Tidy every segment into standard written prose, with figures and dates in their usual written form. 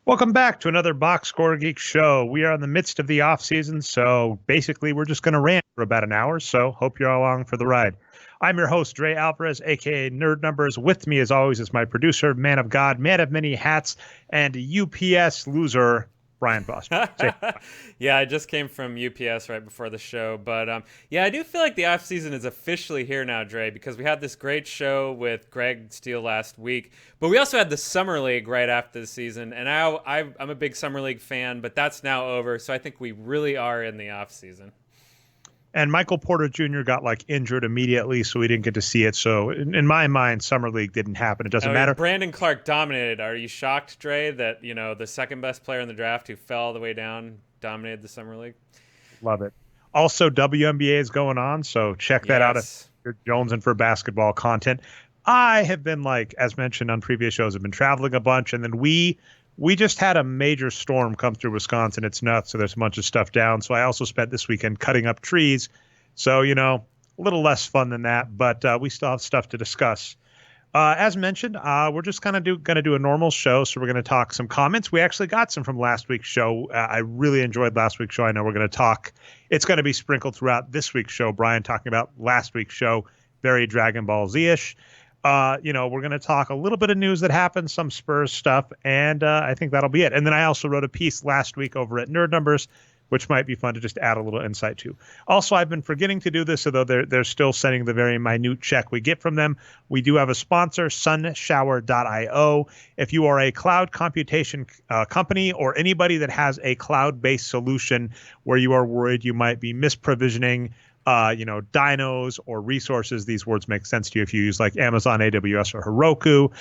Welcome back to another Boxscore Geek show. We are in the midst of the offseason, so basically we're just going to rant for about an hour, so hope you're along for the ride. I'm your host, Dre Alvarez, a.k.a. Nerd Numbers. With me, as always, is my producer, man of God, man of many hats, and UPS loser, Brian Foster. Yeah, I just came from UPS right before the show. But yeah, I do feel like the offseason is officially here now, Dre, because we had this great show with Greg Steele last week. But we also had the Summer League right after the season. And I'm a big Summer League fan, but that's now over. So I think we really are in the offseason. And Michael Porter Jr. got injured immediately, so we didn't get to see it. So in my mind, Summer League didn't happen. It doesn't matter. Brandon Clark dominated. Are you shocked, Dre, that the second best player in the draft who fell all the way down dominated the Summer League? Love it. Also, WNBA is going on, so check that out if you're jonesing for basketball content. I have been, as mentioned on previous shows, I've been traveling a bunch, and then we just had a major storm come through Wisconsin. It's nuts, so there's a bunch of stuff down. So I also spent this weekend cutting up trees. So, a little less fun than that, but we still have stuff to discuss. As mentioned, we're just going to do a normal show, so we're going to talk some comments. We actually got some from last week's show. I really enjoyed last week's show. I know we're going to talk. It's going to be sprinkled throughout this week's show. Brian talking about last week's show, very Dragon Ball Z-ish. We're going to talk a little bit of news that happened, some Spurs stuff, and I think that'll be it. And then I also wrote a piece last week over at Nerd Numbers, which might be fun to just add a little insight to. Also, I've been forgetting to do this, although they're still sending the very minute check we get from them. We do have a sponsor, sunshower.io. If you are a cloud computation company or anybody that has a cloud-based solution where you are worried you might be misprovisioning dynos or resources, these words make sense to you if you use Amazon, AWS, or Heroku.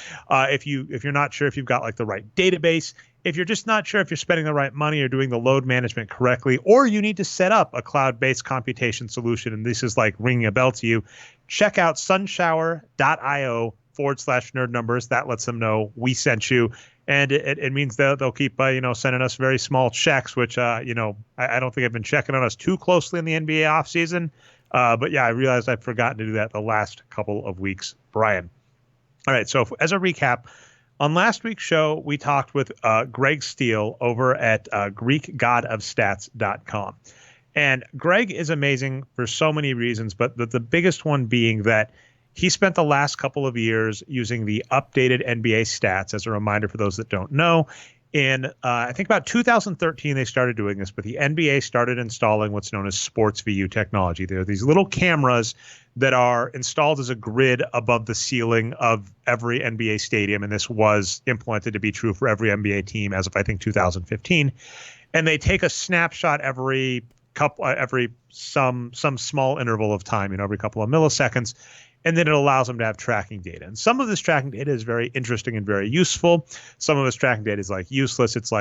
If you're not sure if you've got the right database, if you're just not sure if you're spending the right money or doing the load management correctly, or you need to set up a cloud-based computation solution, and this is ringing a bell to you, check out sunshower.io/nerd numbers. That lets them know we sent you. And it means they'll keep, sending us very small checks, which, I don't think I've been checking on us too closely in the NBA offseason. But yeah, I realized I've forgotten to do that the last couple of weeks, Brian. All right. So as a recap, on last week's show, we talked with Greg Steele over at GreekGodOfStats.com. And Greg is amazing for so many reasons, but the biggest one being that he spent the last couple of years using the updated NBA stats. As a reminder for those that don't know, in I think about 2013 they started doing this, but the NBA started installing what's known as sports VU technology. There are these little cameras that are installed as a grid above the ceiling of every NBA stadium, and this was implemented to be true for every NBA team as of, I think, 2015. And they take a snapshot every some small interval of time, every couple of milliseconds. And then it allows them to have tracking data. And some of this tracking data is very interesting and very useful. Some of this tracking data is useless. It's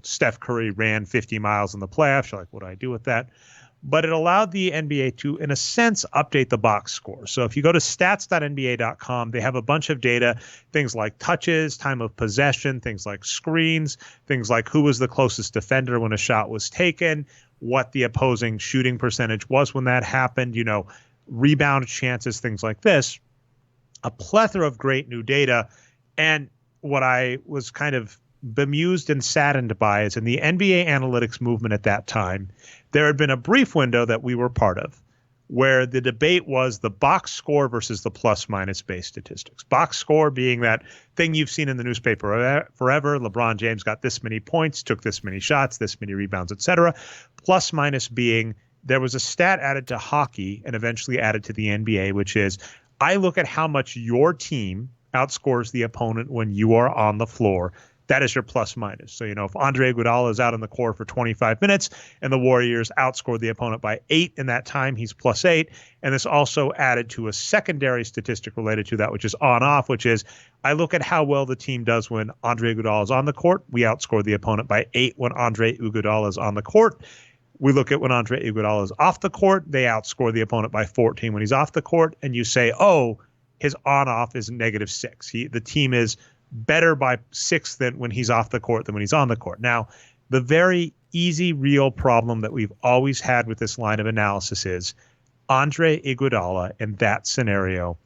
Steph Curry ran 50 miles in the playoffs. You're what do I do with that? But it allowed the NBA to, in a sense, update the box score. So if you go to stats.nba.com, they have a bunch of data, things like touches, time of possession, things like screens, things like who was the closest defender when a shot was taken, what the opposing shooting percentage was when that happened, rebound chances, things like this, a plethora of great new data. And what I was kind of bemused and saddened by is in the NBA analytics movement at that time, there had been a brief window that we were part of where the debate was the box score versus the plus minus based statistics. Box score being that thing you've seen in the newspaper forever. LeBron James got this many points, took this many shots, this many rebounds, etc. Plus minus being there was a stat added to hockey and eventually added to the NBA, which is I look at how much your team outscores the opponent when you are on the floor. That is your plus minus. So, if Andre Iguodala is out on the court for 25 minutes and the Warriors outscored the opponent by 8 in that time, he's plus 8. And this also added to a secondary statistic related to that, which is on-off, which is I look at how well the team does when Andre Iguodala is on the court. We outscore the opponent by 8 when Andre Iguodala is on the court. We look at when Andre Iguodala is off the court. They outscore the opponent by 14 when he's off the court. And you say, oh, his on-off is -6. The team is better by 6 than when he's off the court than when he's on the court. Now, the very easy, real problem that we've always had with this line of analysis is Andre Iguodala in that scenario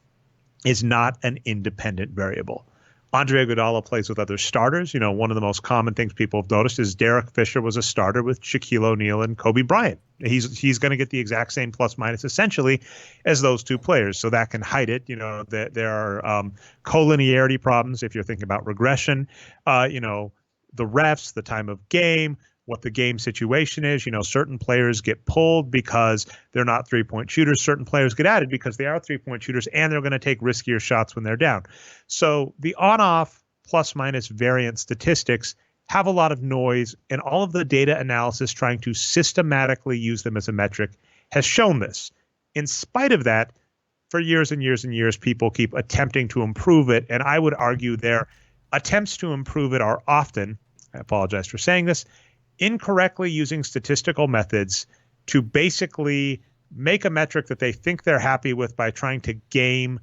is not an independent variable. Andre Iguodala plays with other starters. You know, one of the most common things people have noticed is Derek Fisher was a starter with Shaquille O'Neal and Kobe Bryant. He's going to get the exact same plus minus essentially as those two players. So that can hide it. You know, there are collinearity problems if you're thinking about regression. You know, the refs, the time of game, what the game situation is. You know, certain players get pulled because they're not three-point shooters. Certain players get added because they are three-point shooters, and they're going to take riskier shots when they're down. So the on-off plus-minus variance statistics have a lot of noise, and all of the data analysis trying to systematically use them as a metric has shown this. In spite of that, for years and years and years, people keep attempting to improve it, and I would argue their attempts to improve it are often, I apologize for saying this, incorrectly using statistical methods to basically make a metric that they think they're happy with by trying to game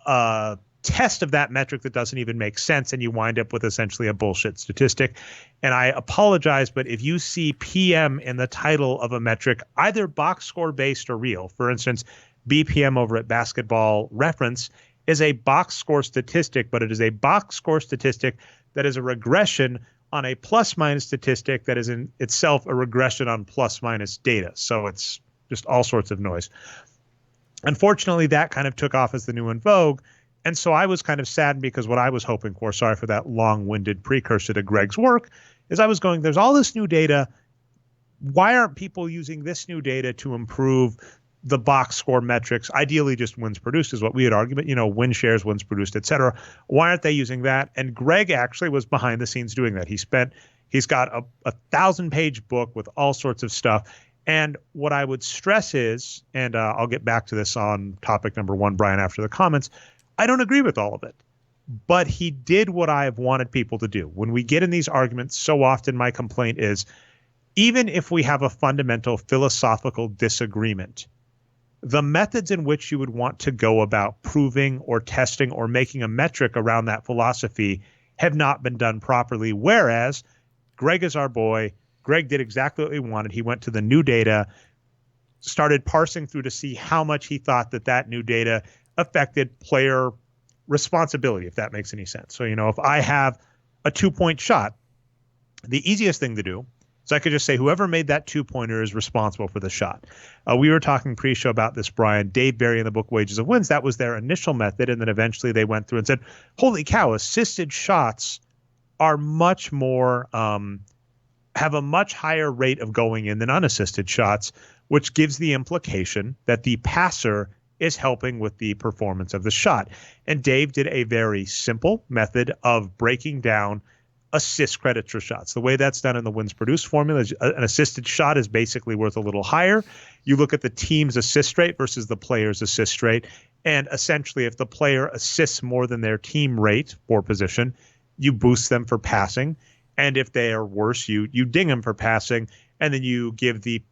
a test of that metric that doesn't even make sense, and you wind up with essentially a bullshit statistic. And I apologize, but if you see PM in the title of a metric, either box score based or real, for instance, BPM over at Basketball Reference is a box score statistic, but it is a box score statistic that is a regression on a plus minus statistic that is in itself a regression on plus minus data. So it's just all sorts of noise. Unfortunately, that kind of took off as the new in vogue. And so I was kind of saddened because what I was hoping for, sorry for that long-winded precursor to Greg's work, is I was going, there's all this new data. Why aren't people using this new data to improve the box score metrics? Ideally, just wins produced is what we had argued, but, you know, win shares, wins produced, et cetera. Why aren't they using that? And Greg actually was behind the scenes doing that. He's got a 1,000-page book with all sorts of stuff. And what I would stress is, and I'll get back to this on topic number one, Brian, after the comments, I don't agree with all of it. But he did what I have wanted people to do. When we get in these arguments, so often my complaint is, even if we have a fundamental philosophical disagreement, the methods in which you would want to go about proving or testing or making a metric around that philosophy have not been done properly. Whereas Greg is our boy. Greg did exactly what we wanted. He went to the new data, started parsing through to see how much he thought that new data affected player responsibility, if that makes any sense. So, you know, if I have a 2-point shot, the easiest thing to do is I could just say whoever made that 2-pointer is responsible for the shot. We were talking pre-show about this, Brian. Dave Barry in the book Wages of Wins, that was their initial method. And then eventually they went through and said, holy cow, assisted shots are much more, have a much higher rate of going in than unassisted shots, which gives the implication that the passer is helping with the performance of the shot. And Dave did a very simple method of breaking down assist credits for shots. The way that's done in the wins produced formula is an assisted shot is basically worth a little higher. You look at the team's assist rate versus the player's assist rate. And essentially, if the player assists more than their team rate for position, you boost them for passing. And if they are worse, you ding them for passing. And then you give the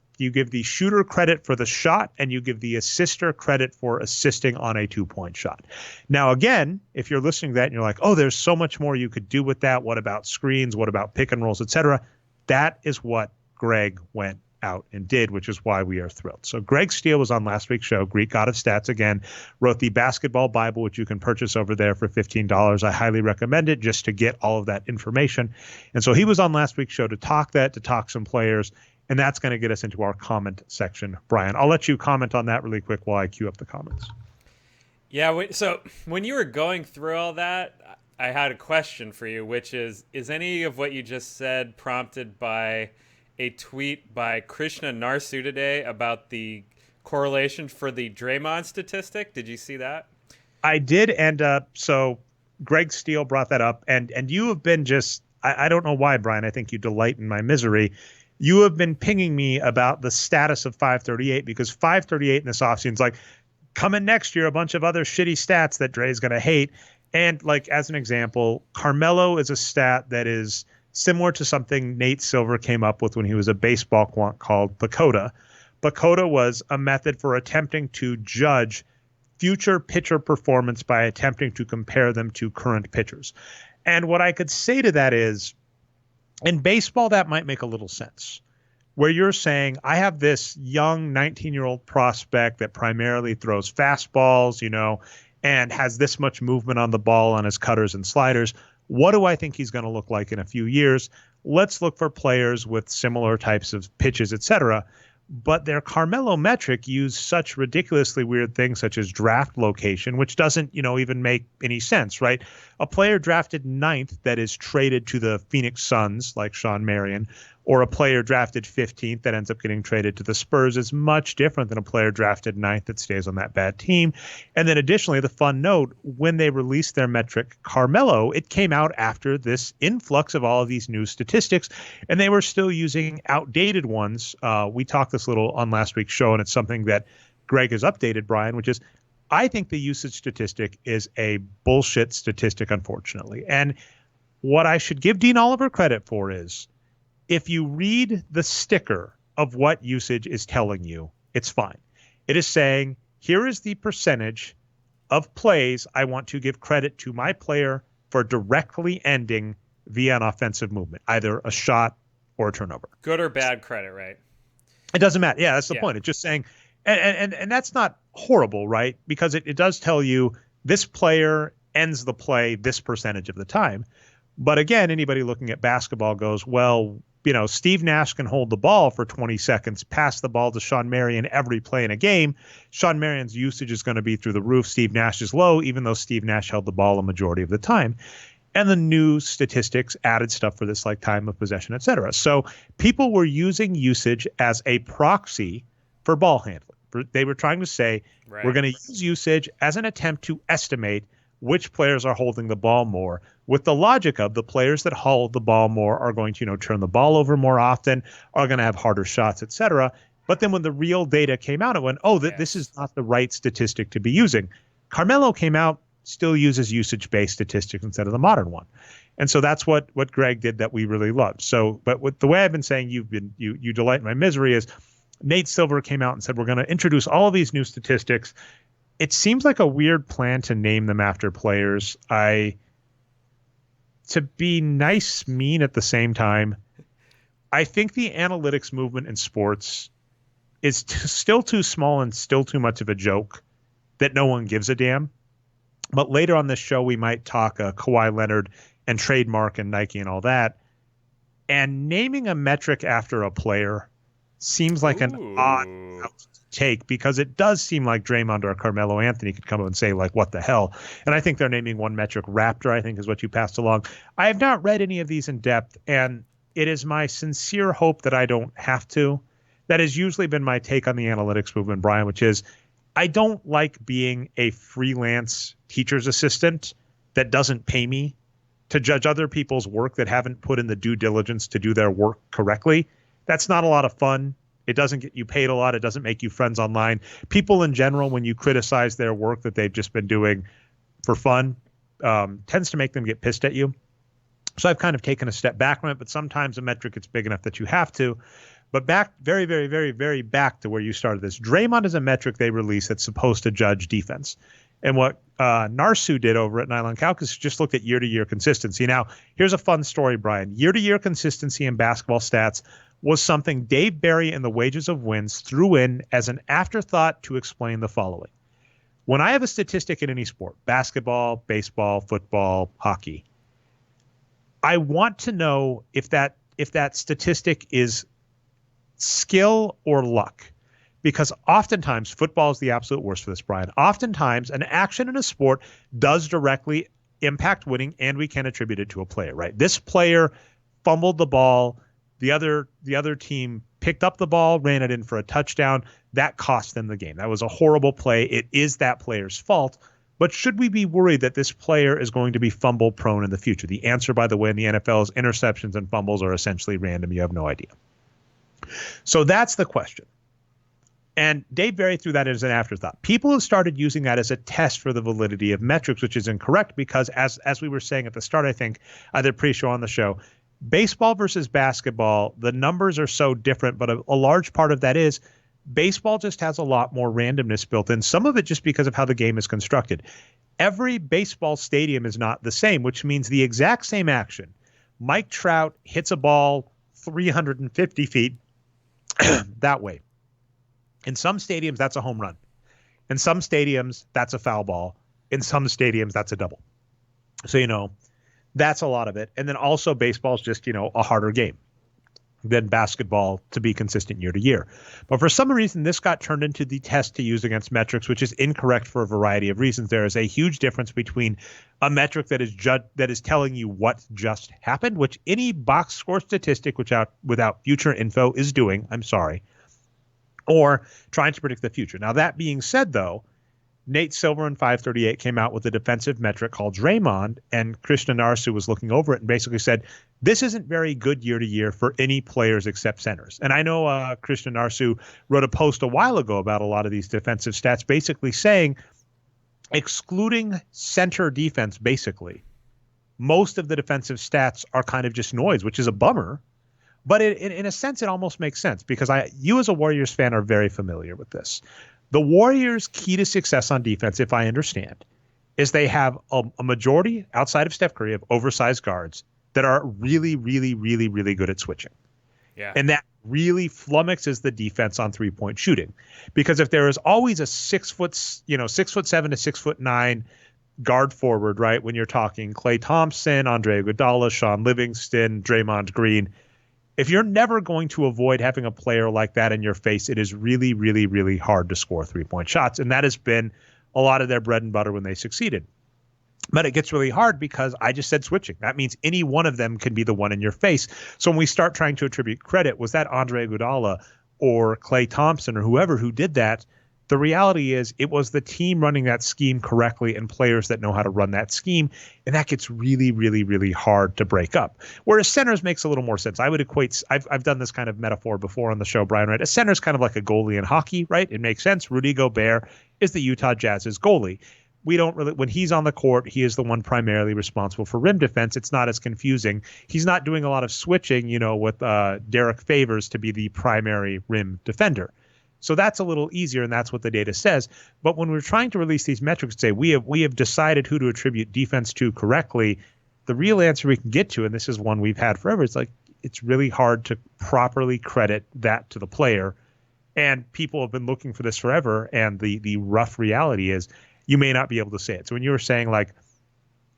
shooter credit for the shot, and you give the assister credit for assisting on a 2-point shot. Now, again, if you're listening to that and you're like, oh, there's so much more you could do with that. What about screens? What about pick and rolls, et cetera? That is what Greg went out and did, which is why we are thrilled. So Greg Steele was on last week's show, Greek God of Stats again, wrote the Basketball Bible, which you can purchase over there for $15. I highly recommend it just to get all of that information. And so he was on last week's show to talk some players. And that's going to get us into our comment section. Brian, I'll let you comment on that really quick while I queue up the comments. Yeah, so when you were going through all that, I had a question for you, which is any of what you just said prompted by a tweet by Krishna Narsu today about the correlation for the Draymond statistic? Did you see that? I did, and so Greg Steele brought that up, and you have been just, I don't know why, Brian, I think you delight in my misery. You have been pinging me about the status of 538 because 538 in this offseason is like coming next year, a bunch of other shitty stats that Dre's going to hate. And like, as an example, Carmelo is a stat that is similar to something Nate Silver came up with when he was a baseball quant called PECOTA. PECOTA was a method for attempting to judge future pitcher performance by attempting to compare them to current pitchers. And what I could say to that is, in baseball, that might make a little sense, where you're saying, I have this young 19-year-old prospect that primarily throws fastballs, and has this much movement on the ball on his cutters and sliders. What do I think he's going to look like in a few years? Let's look for players with similar types of pitches, etc. But their Carmelo metric used such ridiculously weird things such as draft location, which doesn't, even make any sense, right? A player drafted 9th that is traded to the Phoenix Suns, like Sean Marion, or a player drafted 15th that ends up getting traded to the Spurs is much different than a player drafted 9th that stays on that bad team. And then additionally, the fun note, when they released their metric Carmelo, it came out after this influx of all of these new statistics, and they were still using outdated ones. We talked this little on last week's show, and it's something that Greg has updated, Brian, which is I think the usage statistic is a bullshit statistic, unfortunately. And what I should give Dean Oliver credit for is if you read the sticker of what usage is telling you, it's fine. It is saying, here is the percentage of plays I want to give credit to my player for directly ending via an offensive movement, either a shot or a turnover. Good or bad credit, right? It doesn't matter. Yeah, that's the point. It's just saying, and that's not horrible, right? Because it does tell you this player ends the play this percentage of the time. But again, anybody looking at basketball goes, well, Steve Nash can hold the ball for 20 seconds, pass the ball to Sean Marion every play in a game. Sean Marion's usage is going to be through the roof. Steve Nash is low, even though Steve Nash held the ball a majority of the time. And the new statistics added stuff for this, like time of possession, et cetera. So people were using usage as a proxy for ball handling. They were trying to say, We're going to use usage as an attempt to estimate which players are holding the ball more, with the logic of the players that hold the ball more are going to, turn the ball over more often, are going to have harder shots, et cetera. But then when the real data came out, it went, this is not the right statistic to be using. Carmelo came out, still uses usage-based statistics instead of the modern one. And so that's what Greg did that we really loved. So, but with the way I've been saying you delight in my misery is Nate Silver came out and said, we're going to introduce all of these new statistics. It seems like a weird plan to name them after players. To be nice, mean at the same time, I think the analytics movement in sports is still too small and still too much of a joke that no one gives a damn. But later on this show, we might talk Kawhi Leonard and trademark and Nike and all that. And naming a metric after a player seems like an odd take, because it does seem like Draymond or Carmelo Anthony could come up and say, like, what the hell? And I think they're naming one metric Raptor, I think is what you passed along. I have not read any of these in depth, and it is my sincere hope that I don't have to. That has usually been my take on the analytics movement, Brian, which is I don't like being a freelance teacher's assistant that doesn't pay me to judge other people's work that haven't put in the due diligence to do their work correctly. That's not a lot of fun. It doesn't get you paid a lot. It doesn't make you friends online. People in general, when you criticize their work that they've just been doing for fun, tends to make them get pissed at you. So I've kind of taken a step back from it, but sometimes a metric is big enough that you have to. But back very, very, very, very back to where you started this. Draymond is a metric they release that's supposed to judge defense. And what Narsu did over at Nylon Calcus just looked at year-to-year consistency. Now, here's a fun story, Brian. Year-to-year consistency in basketball stats was something Dave Barry and the Wages of Wins threw in as an afterthought to explain the following. When I have a statistic in any sport, basketball, baseball, football, hockey, I want to know if that statistic is skill or luck. Because oftentimes, football is the absolute worst for this, Brian. Oftentimes, an action in a sport does directly impact winning, and we can attribute it to a player, right? This player fumbled the ball. The other team picked up the ball, ran it in for a touchdown. That cost them the game. That was a horrible play. It is that player's fault. But should we be worried that this player is going to be fumble prone in the future? The answer, by the way, in the NFL is interceptions and fumbles are essentially random. You have no idea. So that's the question. And Dave Barry threw that as an afterthought. People have started using that as a test for the validity of metrics, which is incorrect because, as we were saying at the start, I think, either pre-show on the show, baseball versus basketball, the numbers are so different, but a large part of that is baseball just has a lot more randomness built in, some of it just because of how the game is constructed. Every baseball stadium is not the same, which means the exact same action. Mike Trout hits a ball 350 feet that way. In some stadiums, that's a home run. In some stadiums, that's a foul ball. In some stadiums, that's a double. So, that's a lot of it. And then also baseball is just, a harder game than basketball to be consistent year to year. But for some reason, this got turned into the test to use against metrics, which is incorrect for a variety of reasons. There is a huge difference between a metric that is telling you what just happened, which any box score statistic without future info is doing, I'm sorry, or trying to predict the future. Now, that being said, though, Nate Silver in 538 came out with a defensive metric called Draymond, and Krishna Narsu was looking over it and basically said, this isn't very good year to year for any players except centers. And I know Krishna Narsu wrote a post a while ago about a lot of these defensive stats, basically saying, excluding center defense, basically, most of the defensive stats are kind of just noise, which is a bummer. But in a sense, it almost makes sense because you as a Warriors fan are very familiar with this. The Warriors' key to success on defense, if I understand, is they have a majority outside of Steph Curry of oversized guards that are really, really, really, really good at switching. Yeah. And that really flummoxes the defense on 3-point shooting. Because if there is always a 6'7" to 6'9" guard forward, right, when you're talking Klay Thompson, Andre Iguodala, Sean Livingston, Draymond Green, if you're never going to avoid having a player like that in your face, it is really, really, really hard to score 3-point shots. And that has been a lot of their bread and butter when they succeeded. But it gets really hard because I just said switching. That means any one of them can be the one in your face. So when we start trying to attribute credit, was that Andre Iguodala or Klay Thompson or whoever who did that? The reality is it was the team running that scheme correctly and players that know how to run that scheme. And that gets really, really, really hard to break up. Whereas centers makes a little more sense. I would equate, I've done this kind of metaphor before on the show, Brian, right? A center is kind of like a goalie in hockey, right? It makes sense. Rudy Gobert is the Utah Jazz's goalie. We don't really, when he's on the court, he is the one primarily responsible for rim defense. It's not as confusing. He's not doing a lot of switching, with Derek Favors to be the primary rim defender. So that's a little easier, and that's what the data says. But when we're trying to release these metrics, say we have decided who to attribute defense to correctly, the real answer we can get to, and this is one we've had forever, it's really hard to properly credit that to the player. And people have been looking for this forever, and the rough reality is you may not be able to say it. So when you were saying, like,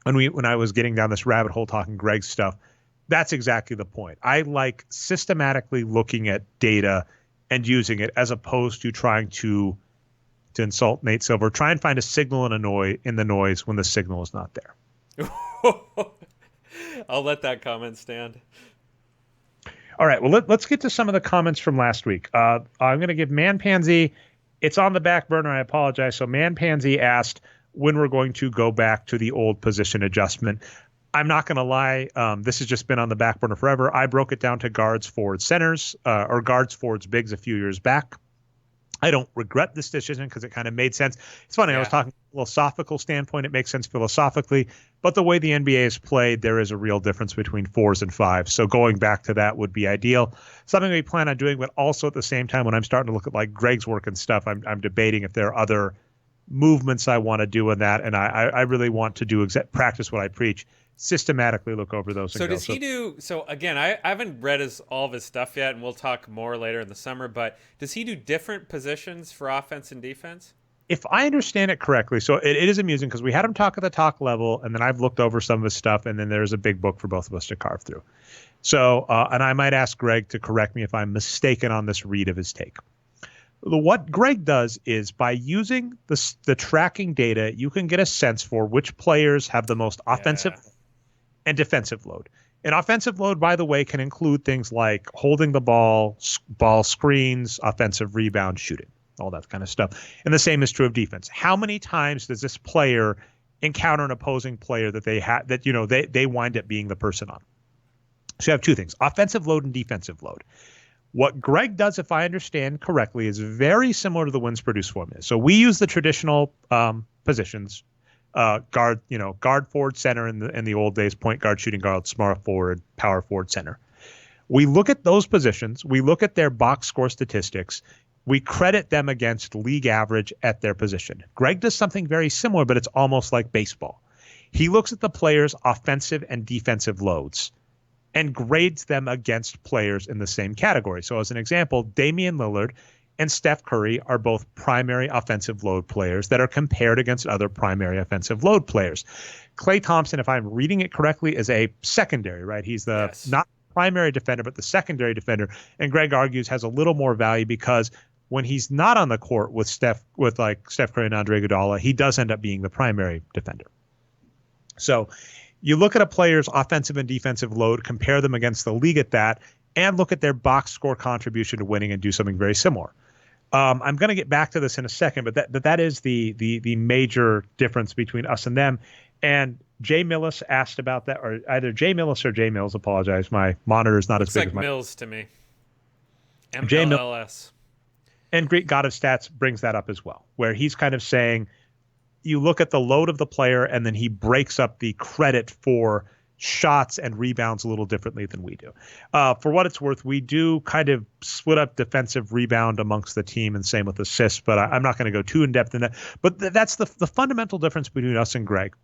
when I was getting down this rabbit hole talking Greg's stuff, that's exactly the point. I like systematically looking at data and using it as opposed to trying to insult Nate Silver. Try and find a signal in the noise when the signal is not there. I'll let that comment stand. All right, well, let's get to some of the comments from last week. I'm going to give Man Pansy, it's on the back burner, I apologize. So Man Pansy asked when we're going to go back to the old position adjustment. I'm not going to lie. This has just been on the back burner forever. I broke it down to guards, forwards, centers, or guards, forwards, bigs a few years back. I don't regret this decision because it kind of made sense. It's funny. Yeah. I was talking from a philosophical standpoint. It makes sense philosophically, but the way the NBA is played, there is a real difference between 4s and 5s. So going back to that would be ideal. Something we plan on doing, but also at the same time, when I'm starting to look at like Greg's work and stuff, I'm debating if there are other movements I want to do in that. And I really want to practice what I preach. Systematically look over those. So does he do? So again, I haven't read all of his stuff yet, and we'll talk more later in the summer. But does he do different positions for offense and defense? If I understand it correctly, so it is amusing because we had him talk at the talk level, and then I've looked over some of his stuff, and then there's a big book for both of us to carve through. So, and I might ask Greg to correct me if I'm mistaken on this read of his take. What Greg does is by using the tracking data, you can get a sense for which players have the most offensive and defensive load. And offensive load, by the way, can include things like holding the ball screens, offensive rebound, shooting, all that kind of stuff. And the same is true of defense. How many times does this player encounter an opposing player that they wind up being the person on? So you have two things, offensive load and defensive load. What Greg does, if I understand correctly, is very similar to the wins produced formula. So we use the traditional positions, guard, forward, center in the old days, point guard, shooting guard, small forward, power forward, center. We look at those positions. We look at their box score statistics. We credit them against league average at their position. Greg does something very similar, but it's almost like baseball. He looks at the players' offensive and defensive loads and grades them against players in the same category. So as an example, Damian Lillard and Steph Curry are both primary offensive load players that are compared against other primary offensive load players. Klay Thompson, if I'm reading it correctly, is a secondary, right? He's the not primary defender, but the secondary defender. And Greg argues has a little more value because when he's not on the court with Steph Curry and Andre Iguodala, he does end up being the primary defender. So you look at a player's offensive and defensive load, compare them against the league at that, and look at their box score contribution to winning and do something very similar. I'm going to get back to this in a second, but that is the major difference between us and them. And Jay Millis asked about that, or either Jay Millis or Jay Mills. Apologize, my monitor is not as big as my. Mills to me. MLS. And Greek God of Stats brings that up as well, where he's kind of saying you look at the load of the player and then he breaks up the credit for shots and rebounds a little differently than we do. For what it's worth, we do kind of split up defensive rebound amongst the team and same with assists, but I'm not going to go too in depth in that. But that's the fundamental difference between us and Greg.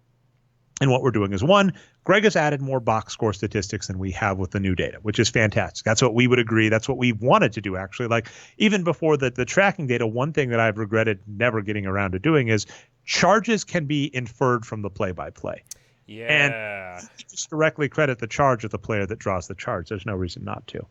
And what we're doing is, one, Greg has added more box score statistics than we have with the new data, which is fantastic. That's what we would agree. That's what we wanted to do, actually. Like, even before the tracking data, one thing that I've regretted never getting around to doing is charges can be inferred from the play-by-play. Yeah. And just directly credit the charge of the player that draws the charge. There's no reason not to.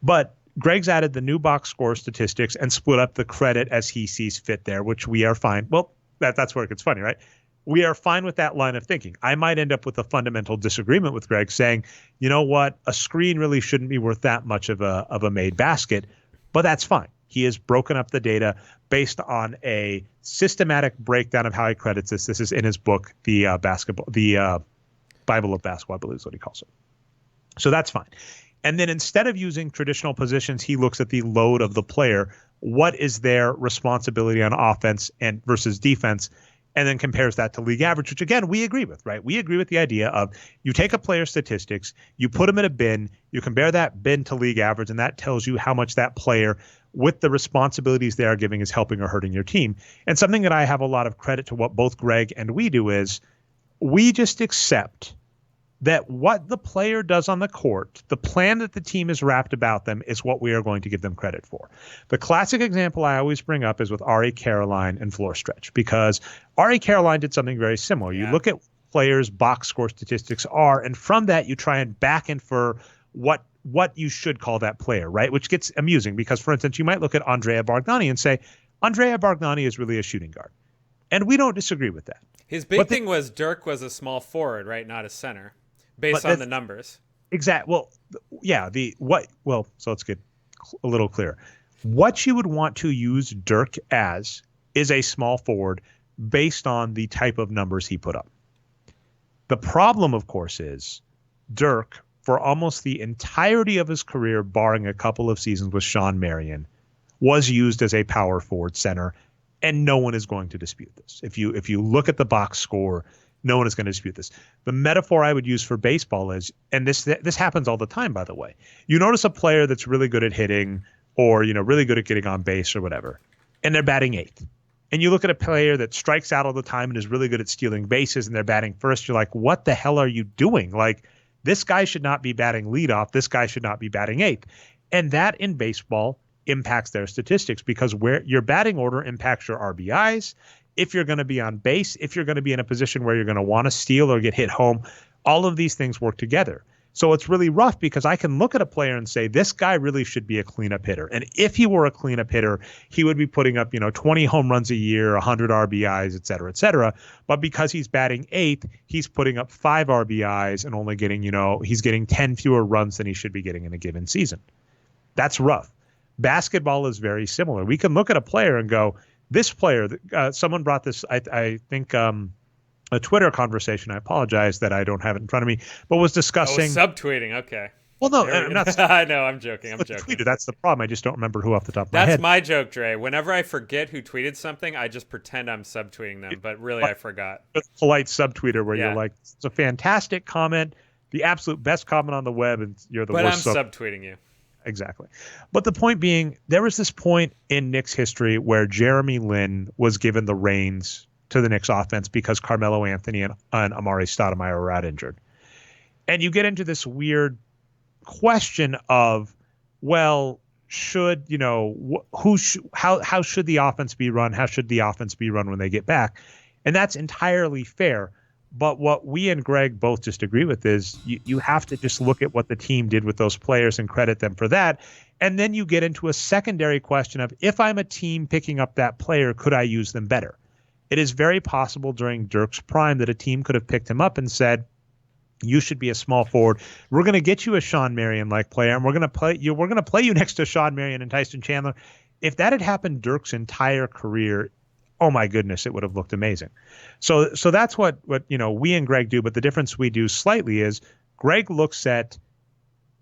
But Greg's added the new box score statistics and split up the credit as he sees fit there, which we are fine. Well, that's where it gets funny, right? We are fine with that line of thinking. I might end up with a fundamental disagreement with Greg saying, you know what, a screen really shouldn't be worth that much of a made basket, but that's fine. He has broken up the data based on a systematic breakdown of how he credits this. This is in his book, the Bible of Basketball, I believe is what he calls it. So that's fine. And then instead of using traditional positions, he looks at the load of the player. What is their responsibility on offense and versus defense? And then compares that to league average, which, again, we agree with, right? We agree with the idea of you take a player's statistics, you put them in a bin, you compare that bin to league average, and that tells you how much that player, with the responsibilities they are giving, is helping or hurting your team. And something that I have a lot of credit to what both Greg and we do is we just accept that what the player does on the court, the plan that the team has wrapped about them, is what we are going to give them credit for. The classic example I always bring up is with Ari Caroline and floor stretch, because Ari Caroline did something very similar. You look at players' box score statistics are, and from that you try and back infer what you should call that player, right? Which gets amusing because, for instance, you might look at Andrea Bargnani and say, Andrea Bargnani is really a shooting guard. And we don't disagree with that. His big thing was Dirk was a small forward, right? Not a center. Based on the numbers. Exactly. Well, yeah. So let's get a little clearer. What you would want to use Dirk as is a small forward based on the type of numbers he put up. The problem, of course, is Dirk, for almost the entirety of his career, barring a couple of seasons with Sean Marion, was used as a power forward center, and no one is going to dispute this. If you look at the box score, no one is going to dispute this. The metaphor I would use for baseball is, and this happens all the time, by the way. You notice a player that's really good at hitting or, really good at getting on base or whatever, and they're batting eighth. And you look at a player that strikes out all the time and is really good at stealing bases and they're batting first. You're like, what the hell are you doing? Like, this guy should not be batting leadoff. This guy should not be batting eighth. And that in baseball impacts their statistics because where your batting order impacts your RBIs. If you're going to be on base, if you're going to be in a position where you're going to want to steal or get hit home, all of these things work together. So it's really rough because I can look at a player and say, this guy really should be a cleanup hitter. And if he were a cleanup hitter, he would be putting up, 20 home runs a year, 100 RBIs, et cetera, et cetera. But because he's batting eighth, he's putting up 5 RBIs and only getting, he's getting 10 fewer runs than he should be getting in a given season. That's rough. Basketball is very similar. We can look at a player and go, this player, someone brought this, I think, a Twitter conversation. I apologize that I don't have it in front of me, but was discussing. Subtweeting. Okay. Well, no, I'm not. I know. I'm joking. Tweeted. That's the problem. I just don't remember who off the top of my head. That's my joke, Dre. Whenever I forget who tweeted something, I just pretend I'm subtweeting them, but really I forgot. A polite subtweeter where you're like, it's a fantastic comment, the absolute best comment on the web, and you're the worst. But I'm subtweeting you. Exactly. But the point being, there was this point in Knicks history where Jeremy Lin was given the reins to the Knicks offense because Carmelo Anthony and Amari Stoudemire were out injured. And you get into this weird question of, well, should, how should the offense be run? How should the offense be run when they get back? And that's entirely fair. But what we and Greg both just agree with is you have to just look at what the team did with those players and credit them for that. And then you get into a secondary question of, if I'm a team picking up that player, could I use them better? It is very possible during Dirk's prime that a team could have picked him up and said, you should be a small forward. We're going to get you a Sean Marion-like player, and we're going to play you next to Sean Marion and Tyson Chandler. If that had happened Dirk's entire career, oh my goodness, it would have looked amazing. So that's what we and Greg do, but the difference we do slightly is Greg looks at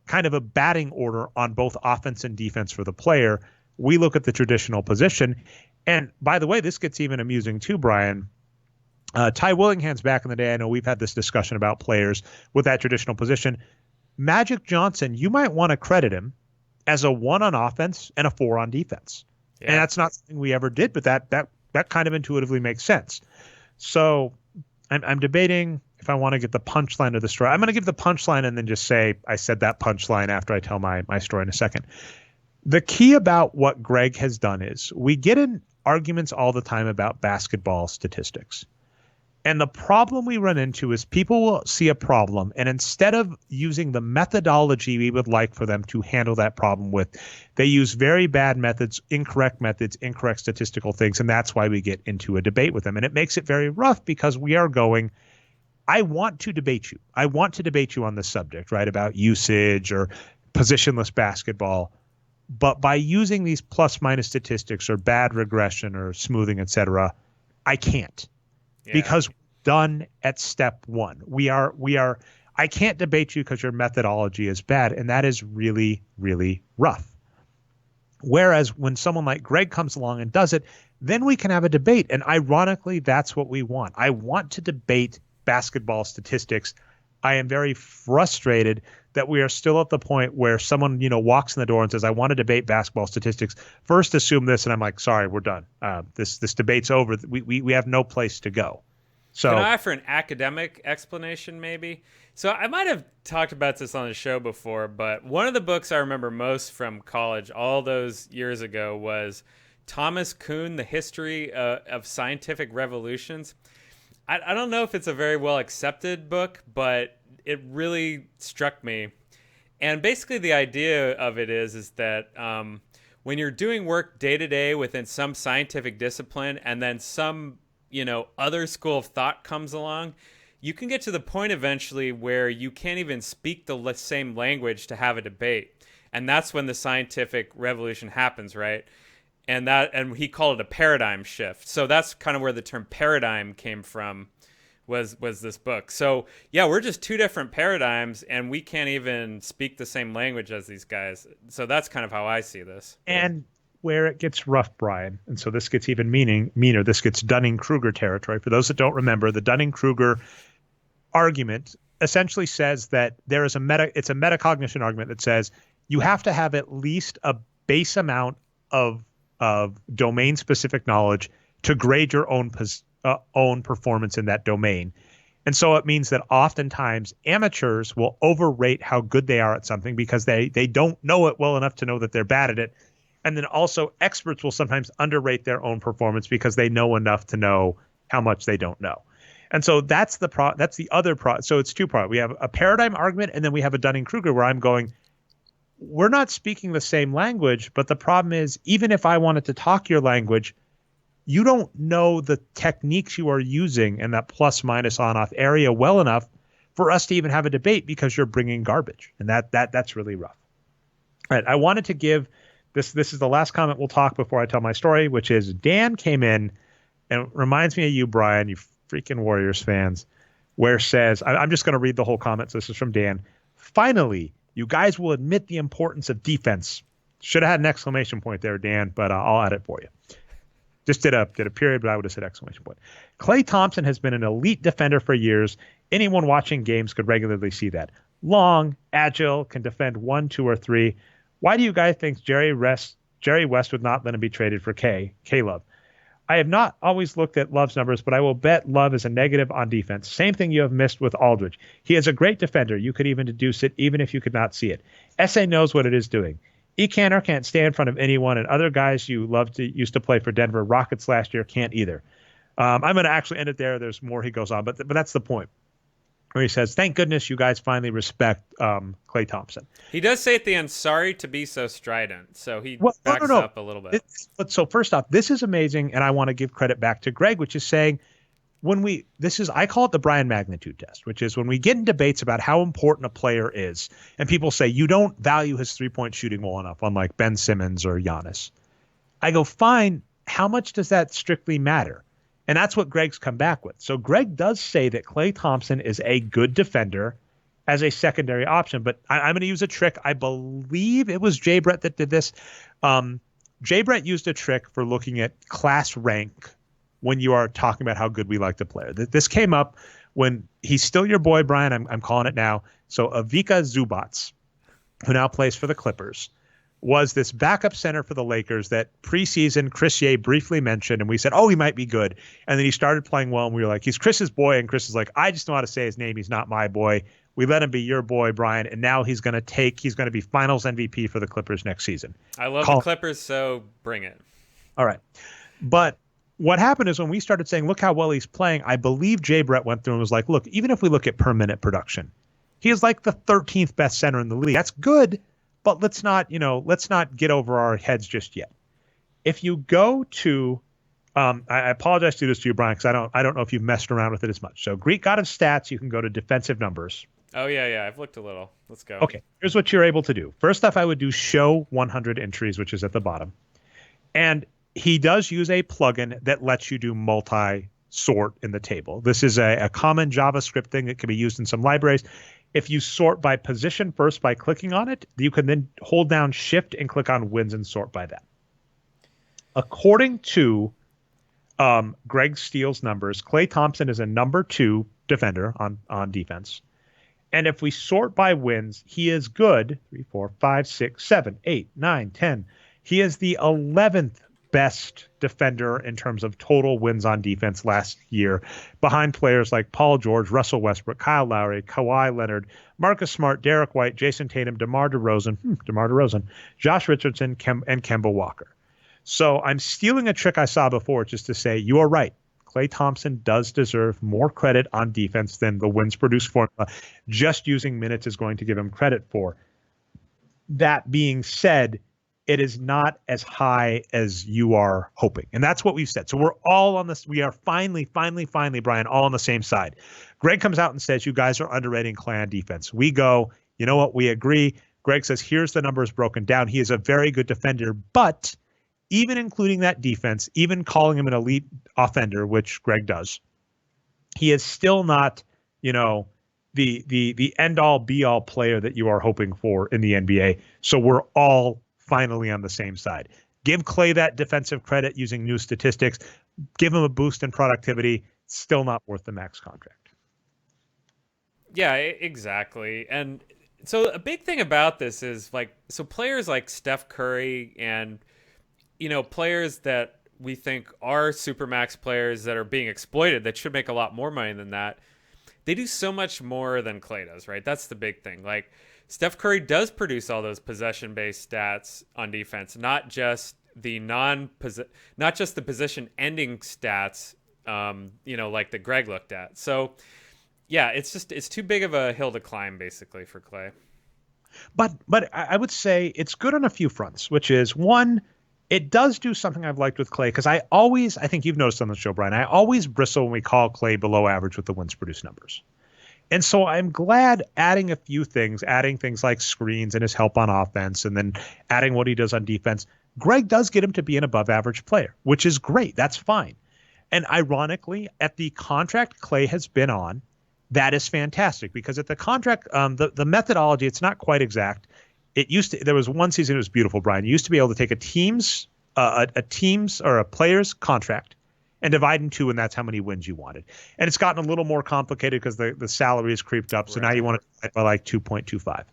kind of a batting order on both offense and defense for the player. We look at the traditional position. And by the way, this gets even amusing too, Brian. Ty Willingham's back in the day. I know we've had this discussion about players with that traditional position. Magic Johnson, you might want to credit him as a 1 on offense and a 4 on defense. Yeah. And that's not something we ever did, but that kind of intuitively makes sense. So I'm debating if I want to get the punchline of the story. I'm going to give the punchline and then just say I said that punchline after I tell my story in a second. The key about what Greg has done is we get in arguments all the time about basketball statistics. And the problem we run into is people will see a problem, and instead of using the methodology we would like for them to handle that problem with, they use very bad methods, incorrect statistical things, and that's why we get into a debate with them. And it makes it very rough because we are going, I want to debate you. I want to debate you on this subject, right, about usage or positionless basketball. But by using these plus-minus statistics or bad regression or smoothing, et cetera, I can't. Yeah. Because we're done at step 1. I can't debate you because your methodology is bad, and that is really, really rough. Whereas when someone like Greg comes along and does it, then we can have a debate. And ironically, that's what we want. I want to debate basketball statistics. I am very frustrated that we are still at the point where someone, walks in the door and says, I want to debate basketball statistics. First, assume this. And I'm like, sorry, we're done. This debate's over. We have no place to go. So can I offer an academic explanation maybe? So I might have talked about this on the show before, but one of the books I remember most from college all those years ago was Thomas Kuhn, The History of Scientific Revolutions. I don't know if it's a very well accepted book, but it really struck me. And basically the idea of it is that when you're doing work day to day within some scientific discipline and then some, other school of thought comes along, you can get to the point eventually where you can't even speak the same language to have a debate. And that's when the scientific revolution happens, right? And he called it a paradigm shift. So that's kind of where the term paradigm came from, was this book. So yeah, we're just two different paradigms and we can't even speak the same language as these guys. So that's kind of how I see this. And where it gets rough, Brian, and so this gets even meaner, this gets Dunning-Kruger territory. For those that don't remember, the Dunning-Kruger argument essentially says that it's a metacognition argument that says you have to have at least a base amount of domain-specific knowledge to grade your own performance in that domain. And so it means that oftentimes amateurs will overrate how good they are at something because they don't know it well enough to know that they're bad at it. And then also experts will sometimes underrate their own performance because they know enough to know how much they don't know. And so that's the other so it's two parts. We have a paradigm argument and then we have a Dunning-Kruger where I'm going, we're not speaking the same language, but the problem is even if I wanted to talk your language, you don't know the techniques you are using in that plus minus on off area well enough for us to even have a debate because you're bringing garbage. And that's really rough. All right. I wanted to give this is the last comment we'll talk before I tell my story, which is Dan came in and reminds me of you, Brian, you freaking Warriors fans, where says, I'm just going to read the whole comment. So this is from Dan. Finally, you guys will admit the importance of defense. Should have had an exclamation point there, Dan, but I'll add it for you. Just did a period, but I would have said exclamation point. Klay Thompson has been an elite defender for years. Anyone watching games could regularly see that. Long, agile, can defend 1, 2, or 3. Why do you guys think Jerry West would not let him be traded for K-Love? I have not always looked at Love's numbers, but I will bet Love is a negative on defense. Same thing you have missed with Aldridge. He is a great defender. You could even deduce it even if you could not see it. SA knows what it is doing. Ecander can't stay in front of anyone, and other guys you used to play for Denver Rockets last year can't either. I'm going to actually end it there. There's more he goes on, but that's the point. Where he says, thank goodness you guys finally respect Klay Thompson. He does say at the end, sorry to be so strident. So he backs up a little bit. So first off, this is amazing, and I want to give credit back to Greg, which is saying, I call it the Brian magnitude test, which is when we get in debates about how important a player is, and people say you don't value his three-point shooting well enough, unlike Ben Simmons or Giannis. I go, fine, how much does that strictly matter? And that's what Greg's come back with. So Greg does say that Klay Thompson is a good defender as a secondary option, but I'm going to use a trick. I believe it was Jay Brett that did this. Jay Brett used a trick for looking at class rank when you are talking about how good we like the player. This came up when he's still your boy, Brian. I'm calling it now. So Ivica Zubac, who now plays for the Clippers, was this backup center for the Lakers that preseason Chris Ye briefly mentioned, and we said, oh, he might be good. And then he started playing well, and we were like, he's Chris's boy. And Chris is like, I just know how to say his name. He's not my boy. We let him be your boy, Brian. And now he's going to be finals MVP for the Clippers next season. I love the Clippers, so bring it. All right. But what happened is when we started saying, look how well he's playing, I believe Jay Brett went through and was like, look, even if we look at per minute production, he is like the 13th best center in the league. That's good. But let's not get over our heads just yet. If you go to, I apologize to do this to you, Brian, because I don't know if you've messed around with it as much. So Greek God of Stats, you can go to defensive numbers. Oh, yeah. I've looked a little. Let's go. Okay. Here's what you're able to do. First off, I would do show 100 entries, which is at the bottom. And he does use a plugin that lets you do multi-sort in the table. This is a common JavaScript thing that can be used in some libraries. If you sort by position first by clicking on it, you can then hold down Shift and click on wins and sort by that. According to Greg Steele's numbers, Klay Thompson is a number 2 defender on defense. And if we sort by wins, he is good. 3, 4, 5, 6, 7, 8, 9, 10. He is the 11th best defender in terms of total wins on defense last year, behind players like Paul George, Russell Westbrook, Kyle Lowry, Kawhi Leonard, Marcus Smart, Derek White, Jason Tatum, DeMar DeRozan, Josh Richardson, and Kemba Walker. So I'm stealing a trick I saw before just to say you are right. Klay Thompson does deserve more credit on defense than the wins produced formula. Just using minutes is going to give him credit for. That being said, it is not as high as you are hoping. And that's what we've said. So we're all on this. We are finally, Brian, all on the same side. Greg comes out and says, you guys are underrating Klay on defense. We go, you know what? We agree. Greg says, here's the numbers broken down. He is a very good defender, but even including that defense, even calling him an elite offender, which Greg does, he is still not, the end all be all player that you are hoping for in the NBA. So we're all finally on the same side. Give Klay that defensive credit using new statistics. Give him a boost in productivity. Still not worth the max contract. Yeah, exactly. And so a big thing about this is so players like Steph Curry and, players that we think are supermax players that are being exploited that should make a lot more money than that, they do so much more than Klay does, right? That's the big thing. Steph Curry does produce all those possession-based stats on defense, not just the position ending stats, like that Greg looked at. So, yeah, it's too big of a hill to climb, basically, for Klay. But I would say it's good on a few fronts, which is one, it does do something I've liked with Klay, because I think you've noticed on the show, Brian, I always bristle when we call Klay below average with the wins produced numbers. And so I'm glad adding a few things, adding things like screens and his help on offense, and then adding what he does on defense. Greg does get him to be an above average player, which is great. That's fine. And ironically, at the contract Klay has been on, that is fantastic, because at the contract, the methodology, it's not quite exact. There was one season, it was beautiful, Brian. You used to be able to take a team's or a player's contract and divide in two, and that's how many wins you wanted. And it's gotten a little more complicated because the salary has creeped up. So now you want to divide by like 2.25.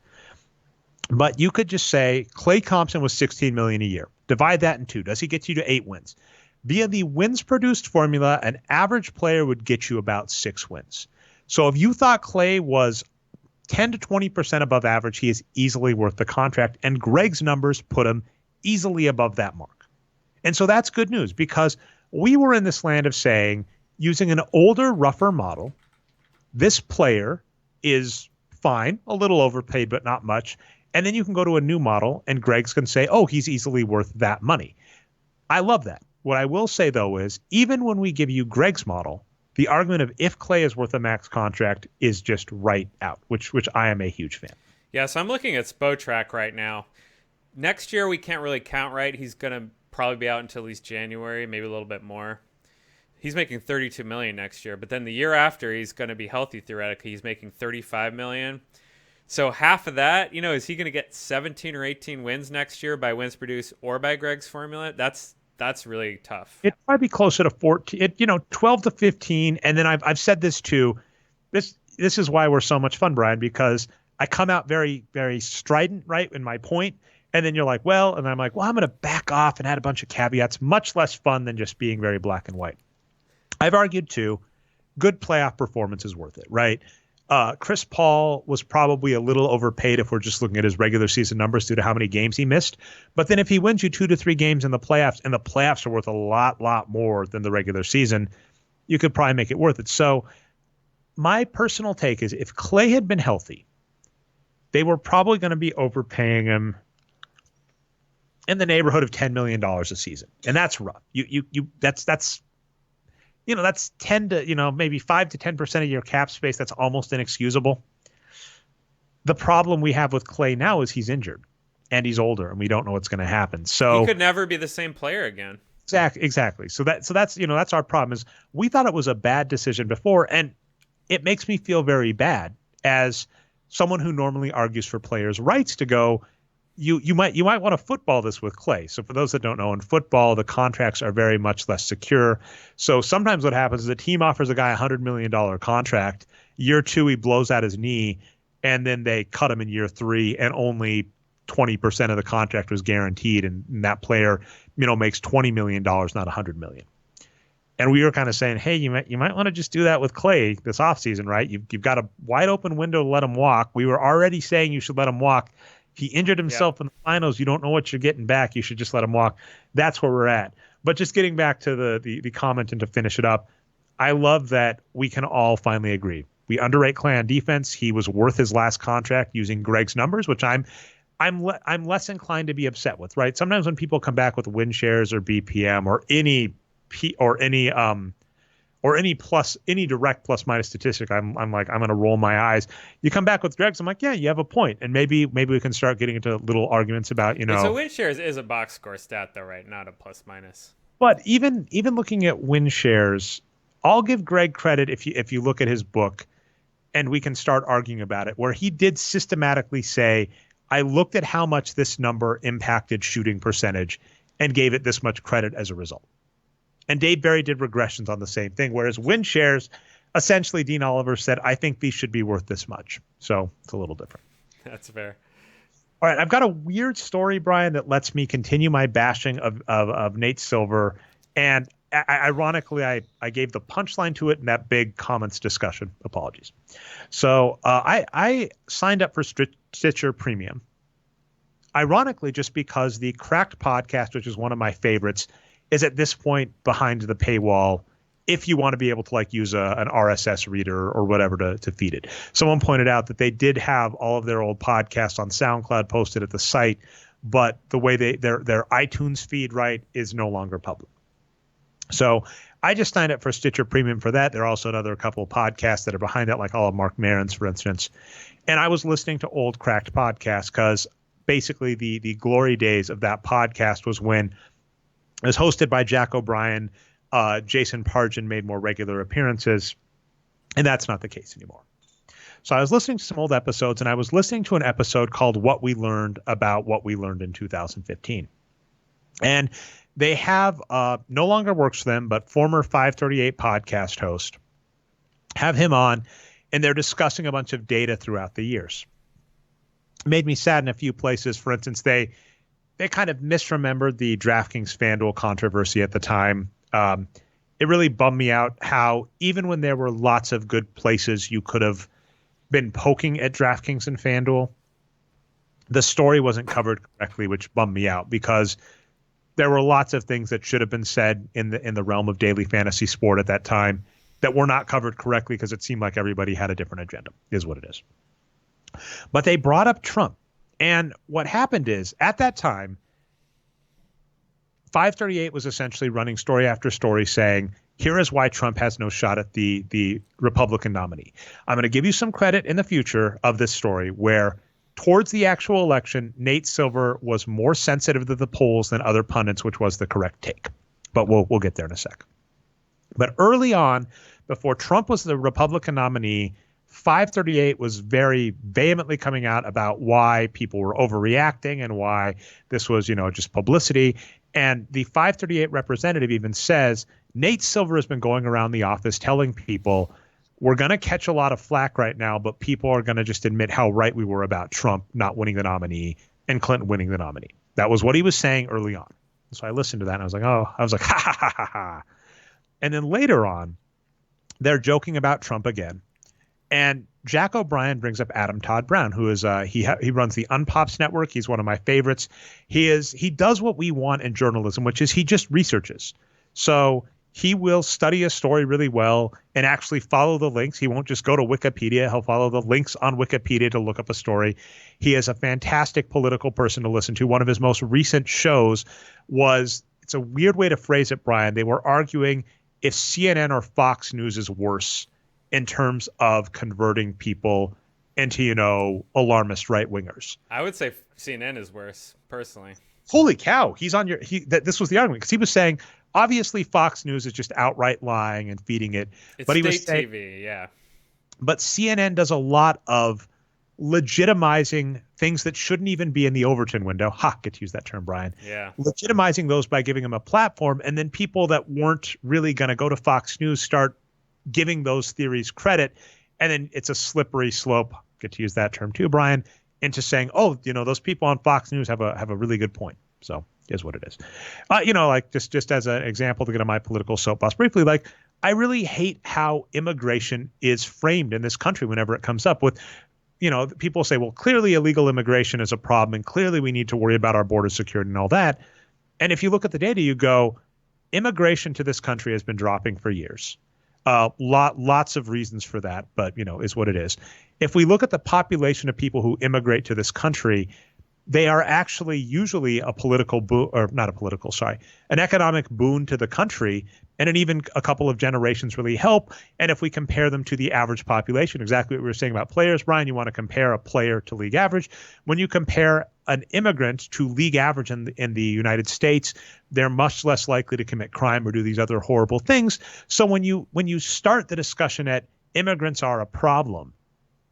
But you could just say Klay Thompson was $16 million a year. Divide that in two. Does he get you to 8 wins? Via the wins produced formula, an average player would get you about 6 wins. So if you thought Klay was 10 to 20% above average, he is easily worth the contract. And Greg's numbers put him easily above that mark. And so that's good news, because we were in this land of saying, using an older, rougher model, this player is fine, a little overpaid, but not much. And then you can go to a new model and Greg's can say, oh, he's easily worth that money. I love that. What I will say, though, is even when we give you Greg's model, the argument of if Klay is worth a max contract is just right out, which I am a huge fan. Yeah, so I'm looking at Spotrac right now. Next year, we can't really count right. He's going to probably be out until at least January, maybe a little bit more. He's making $32 million next year, but then the year after, he's going to be healthy theoretically. He's making $35 million. So half of that, is he going to get 17 or 18 wins next year by wins produced or by Greg's formula? That's really tough. It'd probably be closer to 14, 12 to 15. And then I've said this too. This is why we're so much fun, Brian, because I come out very, very strident, right, in my point. And then you're like, well, and I'm like, well, I'm going to back off and add a bunch of caveats. Much less fun than just being very black and white. I've argued too, good playoff performance is worth it, right? Chris Paul was probably a little overpaid if we're just looking at his regular season numbers due to how many games he missed. But then if he wins you 2 to 3 games in the playoffs, and the playoffs are worth a lot more than the regular season, you could probably make it worth it. So my personal take is if Klay had been healthy, they were probably going to be overpaying him in the neighborhood of $10 million a season. And that's rough. That's 10 to, maybe 5 to 10% of your cap space. That's almost inexcusable. The problem we have with Klay now is he's injured and he's older and we don't know what's going to happen. So he could never be the same player again. Exactly. So that's our problem is we thought it was a bad decision before. And it makes me feel very bad as someone who normally argues for players' rights to go, you might want to football this with Klay. So for those that don't know, in football, the contracts are very much less secure. So sometimes what happens is a team offers a guy a $100 million contract. Year 2, he blows out his knee, and then they cut him in year 3, and only 20% of the contract was guaranteed, and that player, makes $20 million, not $100 million. And we were kind of saying, hey, you might want to just do that with Klay this offseason, right? You've got a wide open window to let him walk. We were already saying you should let him walk. He injured himself in the finals. You don't know what you're getting back. You should just let him walk. That's where we're at. But just getting back to the comment and to finish it up, I love that we can all finally agree. We underrate Klay on defense. He was worth his last contract using Greg's numbers, which I'm less inclined to be upset with. Right? Sometimes when people come back with win shares or BPM or any direct plus minus statistic, I'm like, I'm going to roll my eyes. You come back with Greg's, I'm like, yeah, you have a point. And maybe we can start getting into little arguments about, So win shares is a box score stat though, right? Not a plus minus. But even looking at win shares, I'll give Greg credit if you look at his book and we can start arguing about it, where he did systematically say, I looked at how much this number impacted shooting percentage and gave it this much credit as a result. And Dave Barry did regressions on the same thing, whereas win shares, essentially Dean Oliver said, I think these should be worth this much. So it's a little different. That's fair. All right, I've got a weird story, Brian, that lets me continue my bashing of Nate Silver. And ironically, I gave the punchline to it in that big comments discussion. Apologies. So I signed up for Stitcher Premium. Ironically, just because the Cracked podcast, which is one of my favorites, is at this point behind the paywall if you want to be able to use an RSS reader or whatever to feed it. Someone pointed out that they did have all of their old podcasts on SoundCloud posted at the site, but the way their iTunes feed, right, is no longer public. So I just signed up for Stitcher Premium for that. There are also another couple of podcasts that are behind that, like all of Mark Maron's, for instance. And I was listening to old Cracked podcasts because basically the glory days of that podcast was when it was hosted by Jack O'Brien. Jason Pargin made more regular appearances, and that's not the case anymore. So I was listening to some old episodes, and I was listening to an episode called What We Learned About What We Learned in 2015. And they have no longer works for them, but former 538 podcast host, have him on, and they're discussing a bunch of data throughout the years. It made me sad in a few places. For instance, they kind of misremembered the DraftKings FanDuel controversy at the time. It really bummed me out how even when there were lots of good places you could have been poking at DraftKings and FanDuel. The story wasn't covered correctly, which bummed me out because there were lots of things that should have been said in the realm of daily fantasy sport at that time that were not covered correctly because it seemed like everybody had a different agenda, is what it is. But they brought up Trump. And what happened is, at that time, 538 was essentially running story after story saying, here is why Trump has no shot at the Republican nominee. I'm going to give you some credit in the future of this story where towards the actual election, Nate Silver was more sensitive to the polls than other pundits, which was the correct take. But we'll get there in a sec. But early on, before Trump was the Republican nominee, 538 was very vehemently coming out about why people were overreacting and why this was, just publicity. And the 538 representative even says, Nate Silver has been going around the office telling people, we're going to catch a lot of flack right now, but people are going to just admit how right we were about Trump not winning the nominee and Clinton winning the nominee. That was what he was saying early on. So I listened to that and I was like, ha, ha, ha, ha. And then later on, they're joking about Trump again. And Jack O'Brien brings up Adam Todd Brown, who is he runs the Unpops Network. He's one of my favorites. He does what we want in journalism, which is he just researches. So he will study a story really well and actually follow the links. He won't just go to Wikipedia. He'll follow the links on Wikipedia to look up a story. He is a fantastic political person to listen to. One of his most recent shows was, it's a weird way to phrase it, Brian. They were arguing if CNN or Fox News is worse in terms of converting people into, alarmist right-wingers. I would say CNN is worse, personally. Holy cow. This was the argument because he was saying, obviously Fox News is just outright lying and feeding it. It's but he state was saying, TV, yeah. But CNN does a lot of legitimizing things that shouldn't even be in the Overton window. Ha, get to use that term, Brian. Yeah. Legitimizing those by giving them a platform. And then people that weren't really going to go to Fox News start giving those theories credit. And then it's a slippery slope, get to use that term too, Brian, into saying, those people on Fox News have a really good point. So is what it is. Just as an example to get on my political soapbox briefly, I really hate how immigration is framed in this country whenever it comes up with, people say, well, clearly illegal immigration is a problem and clearly we need to worry about our border security and all that. And if you look at the data, you go, immigration to this country has been dropping for years. Lots of reasons for that, but, is what it is. If we look at the population of people who immigrate to this country, they are actually usually an economic boon to the country, and even a couple of generations really help. And if we compare them to the average population, exactly what we were saying about players, Brian, you want to compare a player to league average. When you compare an immigrant to league average in the United States, they're much less likely to commit crime or do these other horrible things. So when you start the discussion at immigrants are a problem,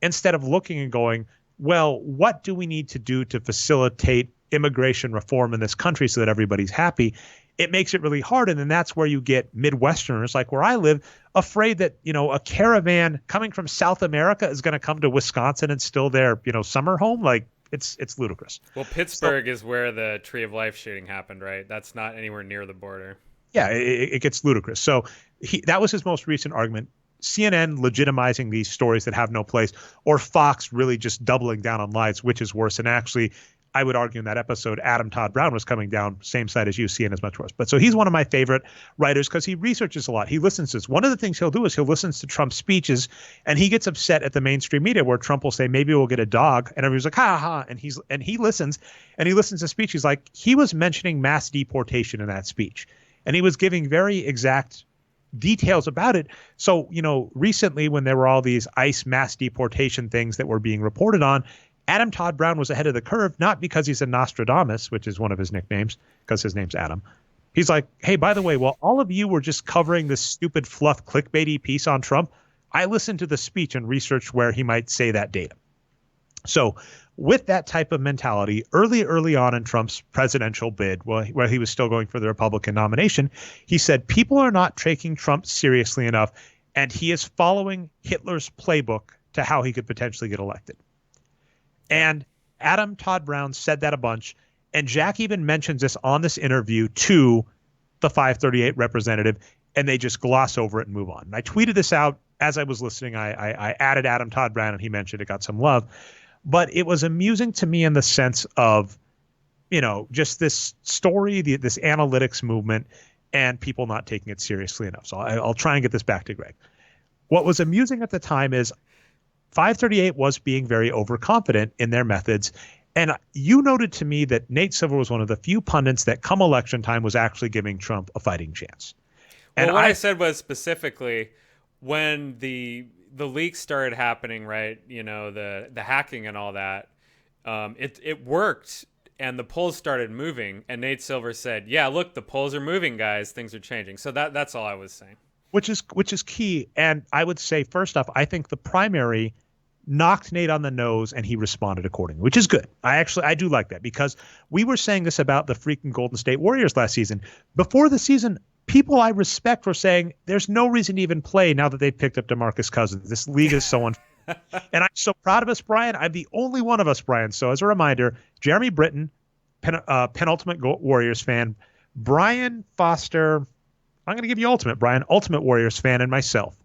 instead of looking and going, well, what do we need to do to facilitate immigration reform in this country so that everybody's happy? It makes it really hard. And then that's where you get Midwesterners, like where I live, afraid that, a caravan coming from South America is going to come to Wisconsin and still their, summer home. It's ludicrous. Well, Pittsburgh is where the Tree of Life shooting happened, right? That's not anywhere near the border. Yeah, it gets ludicrous. So that was his most recent argument. CNN legitimizing these stories that have no place, or Fox really just doubling down on lies, which is worse. And actually, I would argue in that episode, Adam Todd Brown was coming down same side as you. CNN is much worse. But so he's one of my favorite writers because he researches a lot. He listens to this. One of the things he'll do is he'll listen to Trump's speeches, and he gets upset at the mainstream media where Trump will say, maybe we'll get a dog. And everybody's like, ha, ha. And he listens to speech. He's like, he was mentioning mass deportation in that speech. And he was giving very exact details about it. So, recently when there were all these ICE mass deportation things that were being reported on, Adam Todd Brown was ahead of the curve, not because he's a Nostradamus, which is one of his nicknames, because his name's Adam. He's like, hey, by the way, while all of you were just covering this stupid fluff clickbaity piece on Trump, I listened to the speech and researched where he might say that data. So with that type of mentality, early on in Trump's presidential bid, where he was still going for the Republican nomination, he said people are not taking Trump seriously enough, and he is following Hitler's playbook to how he could potentially get elected. And Adam Todd Brown said that a bunch, and Jack even mentions this on this interview to the 538 representative, and they just gloss over it and move on. And I tweeted this out as I was listening, I added Adam Todd Brown, and he mentioned it got some love. But it was amusing to me in the sense of, just this story, this analytics movement, and people not taking it seriously enough. So I'll try and get this back to Greg. What was amusing at the time is 538 was being very overconfident in their methods. And you noted to me that Nate Silver was one of the few pundits that come election time was actually giving Trump a fighting chance. And well, what I said was specifically when the leaks started happening, right? The hacking and all that, it worked. And the polls started moving, and Nate Silver said, "Yeah, look, the polls are moving, guys. Things are changing." So that's all I was saying. Which is key. And I would say, first off, I think the primary knocked Nate on the nose, and he responded accordingly, which is good. I do like that, because we were saying this about the freaking Golden State Warriors last season. Before the season, people I respect were saying there's no reason to even play now that they've picked up DeMarcus Cousins. This league is so unfair. And I'm so proud of us, Brian. I'm the only one of us, Brian. So as a reminder, Jeremy Britton, penultimate Warriors fan, Brian Foster, I'm going to give you ultimate, Brian, ultimate Warriors fan, and myself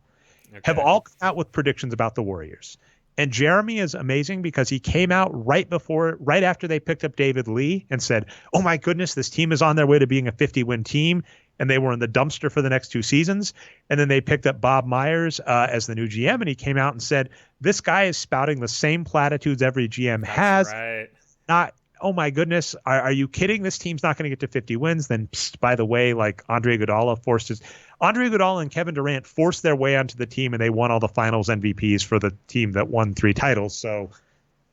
have all come out with predictions about the Warriors. And Jeremy is amazing because he came out right after they picked up David Lee and said, "Oh my goodness, this team is on their way to being a 50-win team." And they were in the dumpster for the next 2 seasons. And then they picked up Bob Myers as the new GM. And he came out and said, this guy is spouting the same platitudes every GM has. Right. Not, oh my goodness, are you kidding? This team's not going to get to 50 wins. Then, by the way, like Andre Iguodala and Kevin Durant forced their way onto the team, and they won all the finals MVPs for the team that won 3 titles. So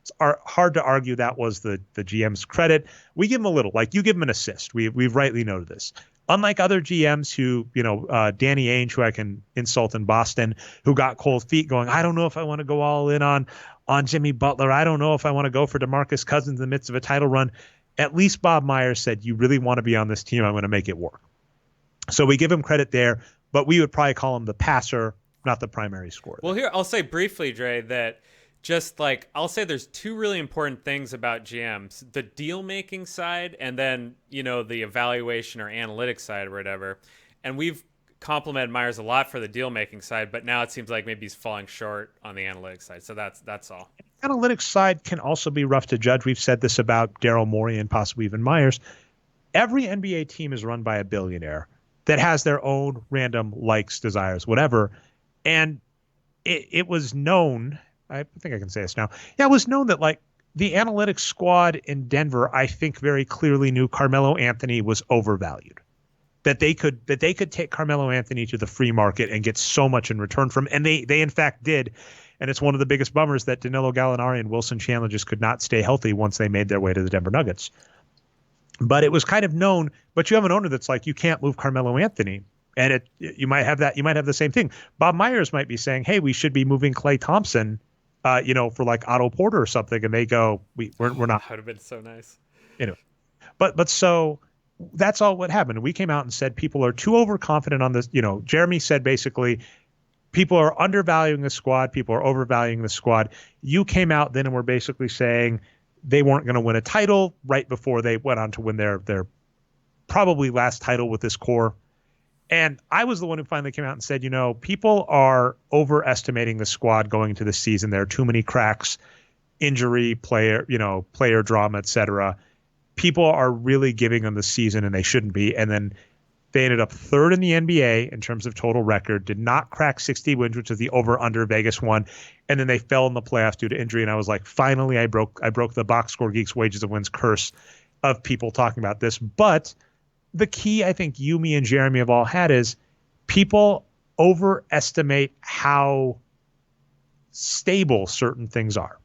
it's hard to argue that was the GM's credit. We give him a little, like you give him an assist. We've rightly noted this. Unlike other GMs who, Danny Ainge, who I can insult in Boston, who got cold feet going, I don't know if I want to go all in on Jimmy Butler. I don't know if I want to go for DeMarcus Cousins in the midst of a title run. At least Bob Myers said, you really want to be on this team, I'm going to make it work. So we give him credit there, but we would probably call him the passer, not the primary scorer. Well, here, I'll say briefly, Dre, that I'll say there's 2 really important things about GMs, the deal-making side and then, the evaluation or analytics side or whatever. And we've complimented Myers a lot for the deal-making side, but now it seems like maybe he's falling short on the analytics side. So that's all. Analytics side can also be rough to judge. We've said this about Daryl Morey and possibly even Myers. Every NBA team is run by a billionaire that has their own random likes, desires, whatever. And it was known, I think I can say this now. Yeah, it was known that like the analytics squad in Denver, I think very clearly knew Carmelo Anthony was overvalued. That they could take Carmelo Anthony to the free market and get so much in return from him. And they in fact did. And it's one of the biggest bummers that Danilo Gallinari and Wilson Chandler just could not stay healthy once they made their way to the Denver Nuggets. But it was kind of known, but you have an owner that's like, you can't move Carmelo Anthony. And you might have the same thing. Bob Myers might be saying, hey, we should be moving Klay Thompson, for like Otto Porter or something. And they go, we're not. That would have been so nice. But so that's all what happened. We came out and said people are too overconfident on this. Jeremy said basically people are undervaluing the squad. People are overvaluing the squad. You came out then and were basically saying they weren't going to win a title right before they went on to win their probably last title with this core. And I was the one who finally came out and said, people are overestimating the squad going into the season. There are too many cracks, injury, player drama, et cetera. People are really giving them the season and they shouldn't be. And then they ended up 3rd in the NBA in terms of total record, did not crack 60 wins, which is the over-under Vegas one. And then they fell in the playoffs due to injury. And I was like, finally, I broke the Boxscore Geeks Wages of Wins curse of people talking about this. But the key I think you, me, and Jeremy have all had is people overestimate how stable certain things are.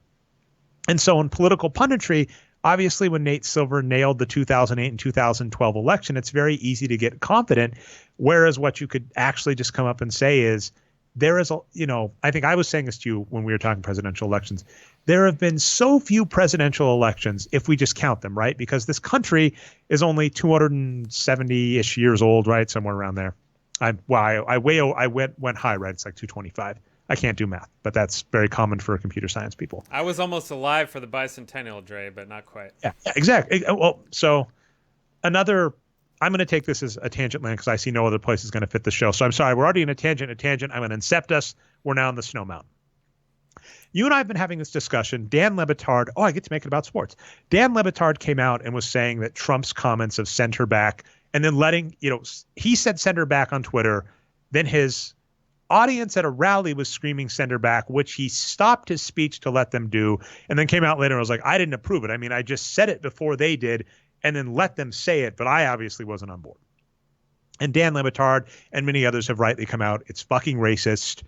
And so in political punditry, obviously when Nate Silver nailed the 2008 and 2012 election, it's very easy to get confident. Whereas what you could actually just come up and say is there is I think I was saying this to you when we were talking presidential elections. There have been so few presidential elections if we just count them, right? Because this country is only 270-ish years old, right? Somewhere around there. I went high, right? It's like 225. I can't do math, but that's very common for computer science people. I was almost alive for the bicentennial, Dre, but not quite. Yeah, exactly. Well, so another I'm going to take this as a tangent land because I see no other place is going to fit the show. So I'm sorry. We're already in a tangent. I'm going to incept us. We're now in the Snow Mountain. You and I have been having this discussion. Dan Le Batard. Oh, I get to make it about sports. Dan Le Batard came out and was saying that Trump's comments of send her back and then letting, he said send her back on Twitter. Then his audience at a rally was screaming send her back, which he stopped his speech to let them do. And then came out later and was like, I didn't approve it. I mean, I just said it before they did and then let them say it. But I obviously wasn't on board. And Dan Le Batard and many others have rightly come out. It's fucking racist.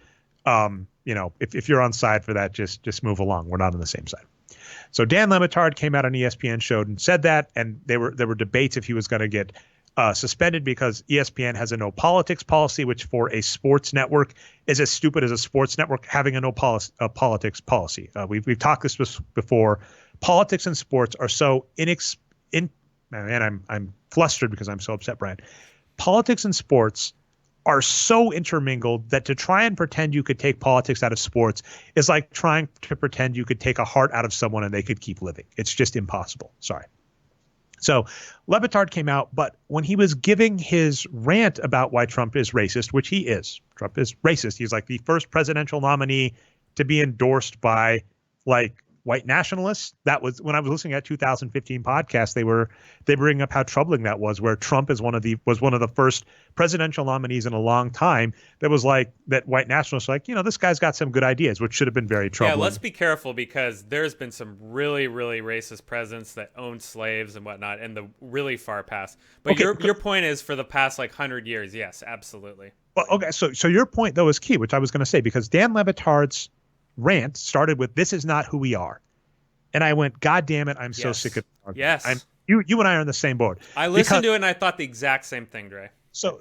If you're on side for that, just move along. We're not on the same side. So Dan Le Batard came out on ESPN show and said that, and there were debates if he was going to get suspended because ESPN has a no politics policy, which for a sports network is as stupid as a sports network having a no politics policy. We've talked this before. Politics and sports are so I'm flustered because I'm so upset, Brian. Politics and sports are so intermingled that to try and pretend you could take politics out of sports is like trying to pretend you could take a heart out of someone and they could keep living. It's just impossible. Sorry. So Le Batard came out, but when he was giving his rant about why Trump is racist, which he is, Trump is racist. He's like the first presidential nominee to be endorsed by white nationalists. That was when I was listening at 2015 podcast. They bring up how troubling that was, where Trump was one of the first presidential nominees in a long time that was like that white nationalists were like, this guy's got some good ideas, which should have been very troubling. Yeah, let's be careful because there's been some really, really racist presidents that owned slaves and whatnot in the really far past. But okay, your point is for the past 100 years, yes, absolutely. Well, okay, so your point though is key, which I was going to say, because Dan Le Batard's rant started with "This is not who we are," and I went, "God damn it, I'm so sick of it." Yes, you and I are on the same board. I listened to it and I thought the exact same thing, Dre. So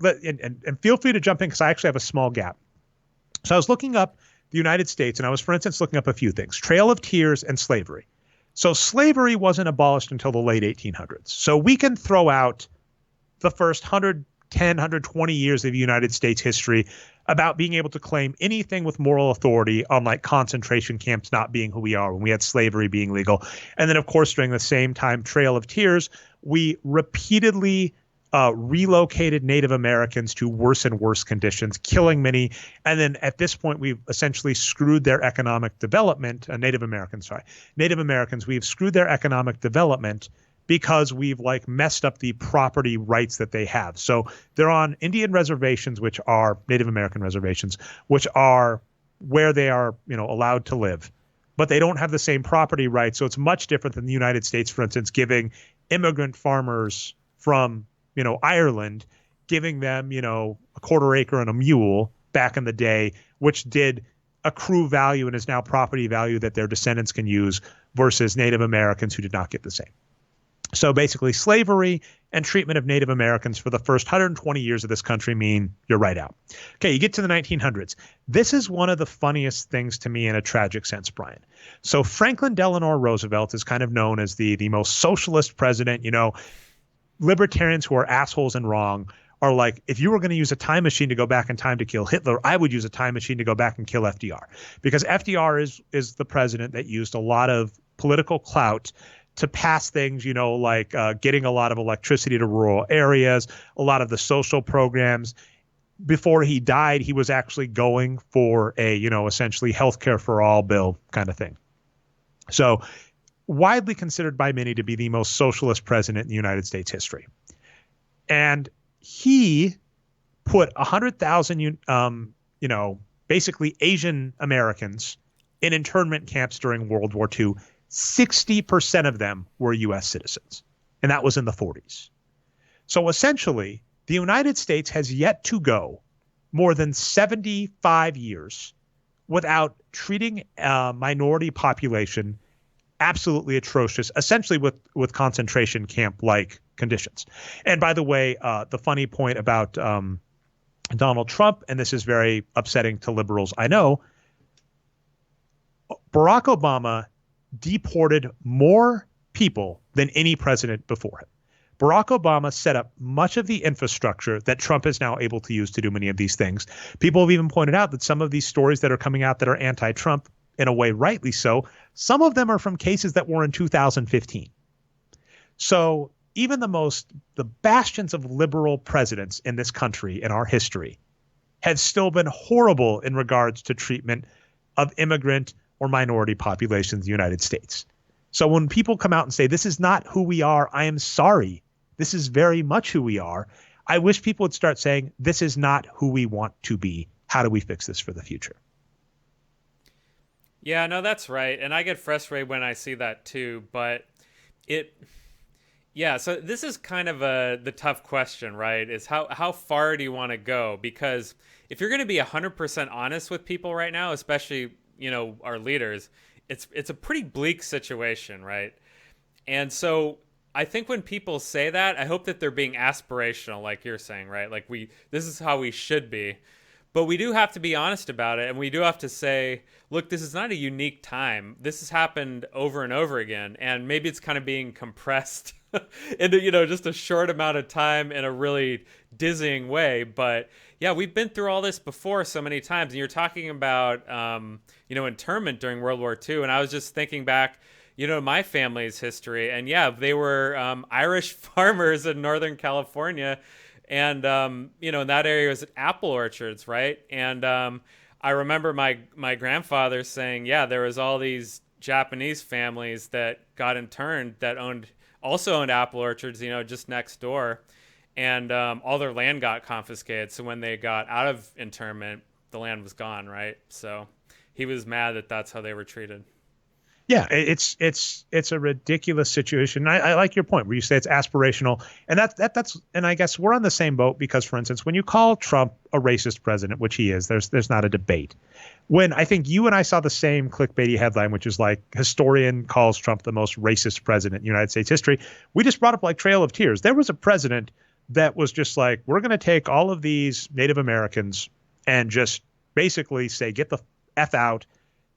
and feel free to jump in because I actually have a small gap. So I was looking up the United States, and I was, for instance, looking up a few things: Trail of Tears and slavery. So slavery wasn't abolished until the late 1800s. So we can throw out the first 110, 120 years of United States history about being able to claim anything with moral authority on concentration camps not being who we are when we had slavery being legal. And then, of course, during the same time, Trail of Tears, we repeatedly relocated Native Americans to worse and worse conditions, killing many. And then at this point, we've essentially screwed their economic development. Native Americans, we've screwed their economic development because we've messed up the property rights that they have. So they're on Indian reservations, which are Native American reservations, which are where they are, allowed to live, but they don't have the same property rights. So it's much different than the United States, for instance, giving immigrant farmers from, Ireland, giving them, a quarter acre and a mule back in the day, which did accrue value and is now property value that their descendants can use versus Native Americans who did not get the same. So basically slavery and treatment of Native Americans for the first 120 years of this country mean you're right out. Okay, you get to the 1900s. This is one of the funniest things to me in a tragic sense, Brian. So Franklin Delano Roosevelt is kind of known as the most socialist president. Libertarians who are assholes and wrong are like, if you were going to use a time machine to go back in time to kill Hitler, I would use a time machine to go back and kill FDR. Because FDR is the president that used a lot of political clout to pass things, getting a lot of electricity to rural areas, a lot of the social programs. Before he died, he was actually going for a, essentially healthcare for all bill kind of thing. So widely considered by many to be the most socialist president in the United States history. And he put 100,000, basically Asian Americans in internment camps during World War II. 60% of them were U.S. citizens, and that was in the 40s. So essentially, the United States has yet to go more than 75 years without treating a minority population absolutely atrocious, essentially with concentration camp-like conditions. And by the way, the funny point about Donald Trump, and this is very upsetting to liberals, I know, Barack Obama deported more people than any president before him. Barack Obama set up much of the infrastructure that Trump is now able to use to do many of these things. People have even pointed out that some of these stories that are coming out that are anti-Trump, in a way rightly so, some of them are from cases that were in 2015. So even the bastions of liberal presidents in this country in our history have still been horrible in regards to treatment of immigrant or minority populations in the United States. So when people come out and say, this is not who we are, I am sorry. This is very much who we are. I wish people would start saying, this is not who we want to be. How do we fix this for the future? Yeah, no, that's right. And I get frustrated when I see that too. But so this is kind of the tough question, right? Is how far do you want to go? Because if you're going to be 100% honest with people right now, especially, our leaders, it's a pretty bleak situation, right? And so I think when people say that, I hope that they're being aspirational, like you're saying, right? Like this is how we should be. But we do have to be honest about it, and we do have to say, look, this is not a unique time. This has happened over and over again, and maybe it's kind of being compressed into, just a short amount of time in a really dizzying way. But yeah, we've been through all this before so many times. And you're talking about, internment during World War II, and I was just thinking back, my family's history, and yeah, they were Irish farmers in Northern California. And, in that area was apple orchards, right? And I remember my grandfather saying, yeah, there was all these Japanese families that got interned that also owned apple orchards, just next door. And all their land got confiscated. So when they got out of internment, the land was gone, right? So he was mad that that's how they were treated. Yeah, it's a ridiculous situation. I like your point where you say it's aspirational, and that's and I guess we're on the same boat because, for instance, when you call Trump a racist president, which he is, there's not a debate. When I think you and I saw the same clickbaity headline, which is like historian calls Trump the most racist president in United States history, we just brought up like Trail of Tears. There was a president that was just like, we're going to take all of these Native Americans and just basically say, get the F out.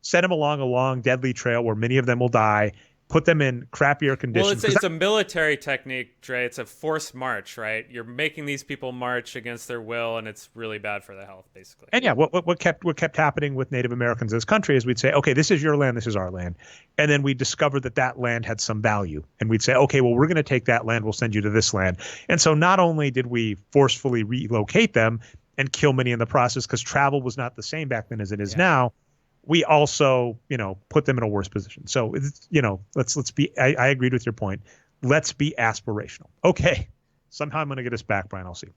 Send them along a long, deadly trail where many of them will die, put them in crappier conditions. Well, it's a military technique, Dre. It's a forced march, right? You're making these people march against their will, and it's really bad for the health, basically. And yeah, what kept happening with Native Americans in this country is we'd say, okay, this is your land, this is our land. And then we discovered that land had some value. And we'd say, okay, well, we're going to take that land, we'll send you to this land. And so not only did we forcefully relocate them and kill many in the process, because travel was not the same back then as it is now, we also, put them in a worse position. So, let's be, I agreed with your point. Let's be aspirational. Okay. Somehow I'm going to get us back, Brian. I'll see.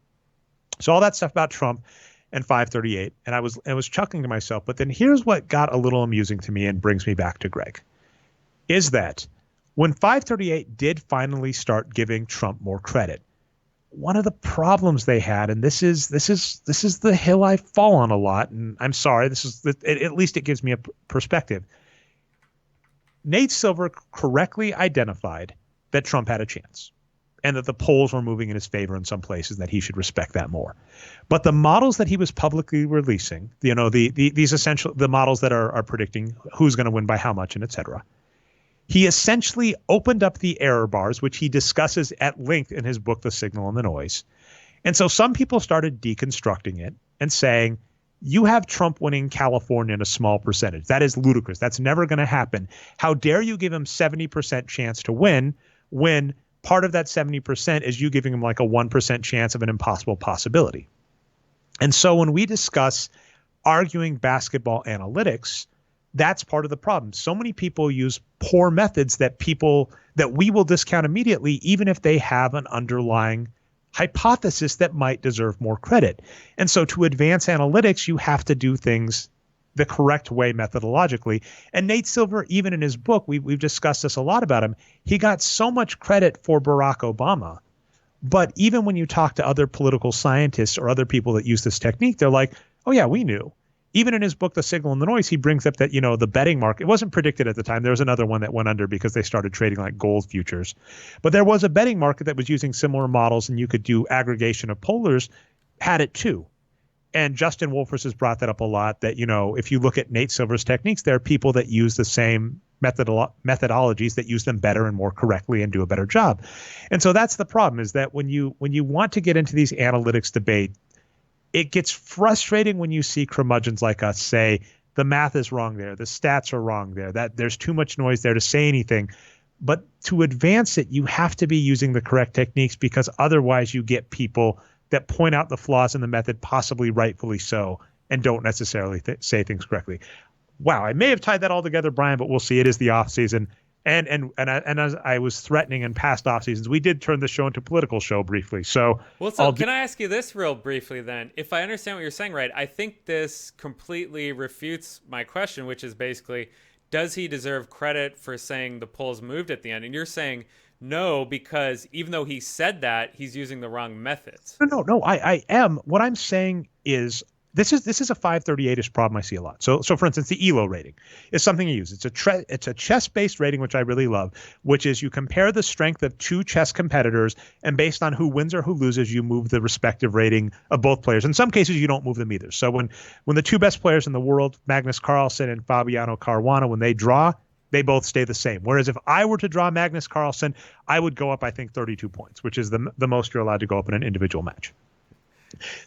So all that stuff about Trump and 538. And I was chuckling to myself, but then here's what got a little amusing to me and brings me back to Greg, is that when 538 did finally start giving Trump more credit, one of the problems they had, and this is the hill I fall on a lot, and I'm sorry, at least it gives me a perspective. Nate Silver correctly identified that Trump had a chance and that the polls were moving in his favor in some places, and that he should respect that more. But the models that he was publicly releasing, these essential, the models that are predicting who's going to win by how much and et cetera, he essentially opened up the error bars, which he discusses at length in his book, The Signal and the Noise. And so some people started deconstructing it and saying, you have Trump winning California in a small percentage. That is ludicrous. That's never going to happen. How dare you give him 70% chance to win when part of that 70% is you giving him like a 1% chance of an impossible possibility. And so when we discuss arguing basketball analytics, that's part of the problem. So many people use poor methods that we will discount immediately, even if they have an underlying hypothesis that might deserve more credit. And so to advance analytics, you have to do things the correct way methodologically. And Nate Silver, even in his book, we've discussed this a lot about him, he got so much credit for Barack Obama. But even when you talk to other political scientists or other people that use this technique, they're like, oh yeah, we knew. Even in his book, The Signal and the Noise, he brings up that, the betting market, it wasn't predicted at the time. There was another one that went under because they started trading like gold futures. But there was a betting market that was using similar models, and you could do aggregation of pollers, had it too. And Justin Wolfers has brought that up a lot, that, if you look at Nate Silver's techniques, there are people that use the same methodologies that use them better and more correctly and do a better job. And so that's the problem, is that when you want to get into these analytics debate, it gets frustrating when you see curmudgeons like us say the math is wrong there, the stats are wrong there, that there's too much noise there to say anything. But to advance it, you have to be using the correct techniques, because otherwise you get people that point out the flaws in the method, possibly rightfully so, and don't necessarily say things correctly. Wow, I may have tied that all together, Brian, but we'll see. It is the off season. And as I was threatening in past off seasons, we did turn the show into a political show briefly. So, can I ask you this real briefly then? If I understand what you're saying right, I think this completely refutes my question, which is basically, does he deserve credit for saying the polls moved at the end? And you're saying no, because even though he said that, he's using the wrong methods. No, I am. What I'm saying is this is a 538-ish problem I see a lot. So for instance, the ELO rating is something you use. It's a chess-based rating, which I really love, which is you compare the strength of two chess competitors, and based on who wins or who loses, you move the respective rating of both players. In some cases, you don't move them either. So when the two best players in the world, Magnus Carlsen and Fabiano Caruana, when they draw, they both stay the same. Whereas if I were to draw Magnus Carlsen, I would go up, I think, 32 points, which is the most you're allowed to go up in an individual match.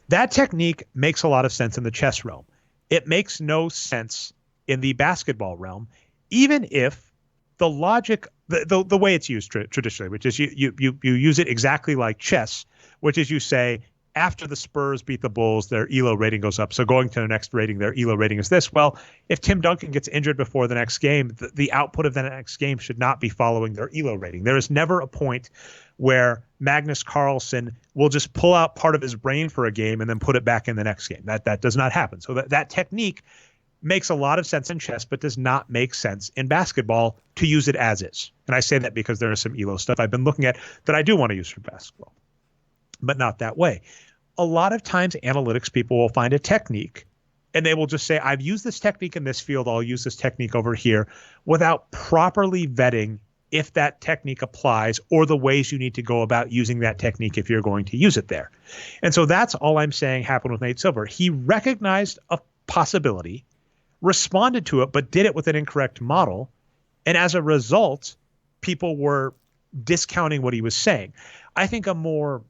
That technique makes a lot of sense in the chess realm. It makes no sense in the basketball realm, even if the logic, the way it's used traditionally, which is you use it exactly like chess, which is you say, after the Spurs beat the Bulls, their ELO rating goes up. So going to the next rating, their ELO rating is this. Well, if Tim Duncan gets injured before the next game, the output of the next game should not be following their ELO rating. There is never a point where Magnus Carlsen will just pull out part of his brain for a game and then put it back in the next game. That does not happen. So that technique makes a lot of sense in chess, but does not make sense in basketball to use it as is. And I say that because there is some ELO stuff I've been looking at that I do want to use for basketball, but not that way. A lot of times analytics people will find a technique and they will just say, I've used this technique in this field, I'll use this technique over here, without properly vetting if that technique applies or the ways you need to go about using that technique if you're going to use it there. And so that's all I'm saying happened with Nate Silver. He recognized a possibility, responded to it, but did it with an incorrect model. And as a result, people were discounting what he was saying. I think a more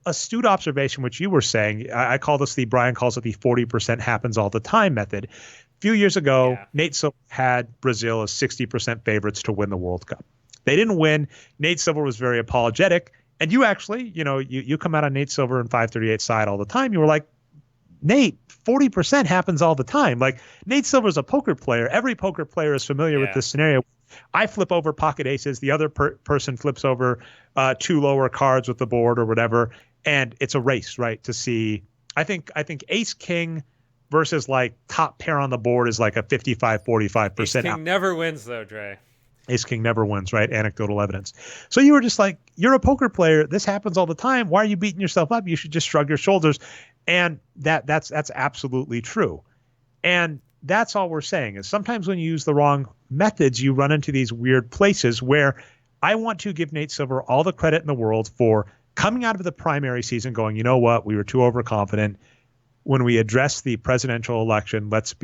astute observation, which you were saying, I call this Brian calls it the 40% happens all the time method. A few years ago, Nate Silver had Brazil as 60% favorites to win the World Cup. They didn't win. Nate Silver was very apologetic. And you actually, you come out on Nate Silver and 538 side all the time. You were like, Nate, 40% happens all the time. Like, Nate Silver's a poker player. Every poker player is familiar with this scenario. I flip over pocket aces. The other person flips over two lower cards with the board or whatever. And it's a race, right? To see, I think ace king versus like top pair on the board is like a 55-45%. Ace king never wins though, Dre. Ace king never wins, right? Anecdotal evidence. So you were just like, you're a poker player. This happens all the time. Why are you beating yourself up? You should just shrug your shoulders. And that's absolutely true. And that's all we're saying is sometimes when you use the wrong methods, you run into these weird places where I want to give Nate Silver all the credit in the world for coming out of the primary season going, you know what, we were too overconfident. When we address the presidential election, let's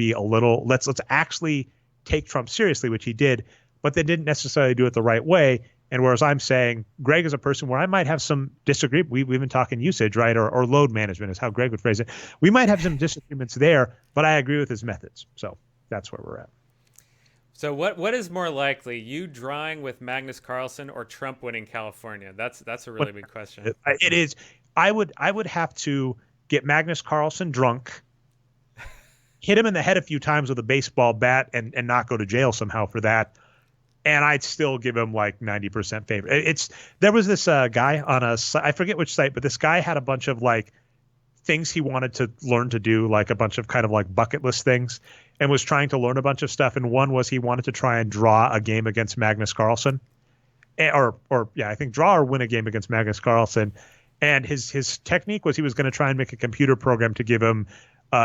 actually take Trump seriously, which he did, but they didn't necessarily do it the right way. And whereas I'm saying Greg is a person where I might have some disagreement. We've been talking usage, right? Or load management is how Greg would phrase it. We might have some disagreements there, but I agree with his methods. So that's where we're at. So what is more likely, you drawing with Magnus Carlsen or Trump winning California? That's a really big question. It is. I would have to get Magnus Carlsen drunk, hit him in the head a few times with a baseball bat, and not go to jail somehow for that. And I'd still give him like 90% favor. There was this guy on I forget which site, but this guy had a bunch of like things he wanted to learn to do, like a bunch of kind of like bucket list things, and was trying to learn a bunch of stuff. And one was he wanted to try and draw a game against Magnus Carlsen, I think draw or win a game against Magnus Carlsen. And his technique was he was going to try and make a computer program to give him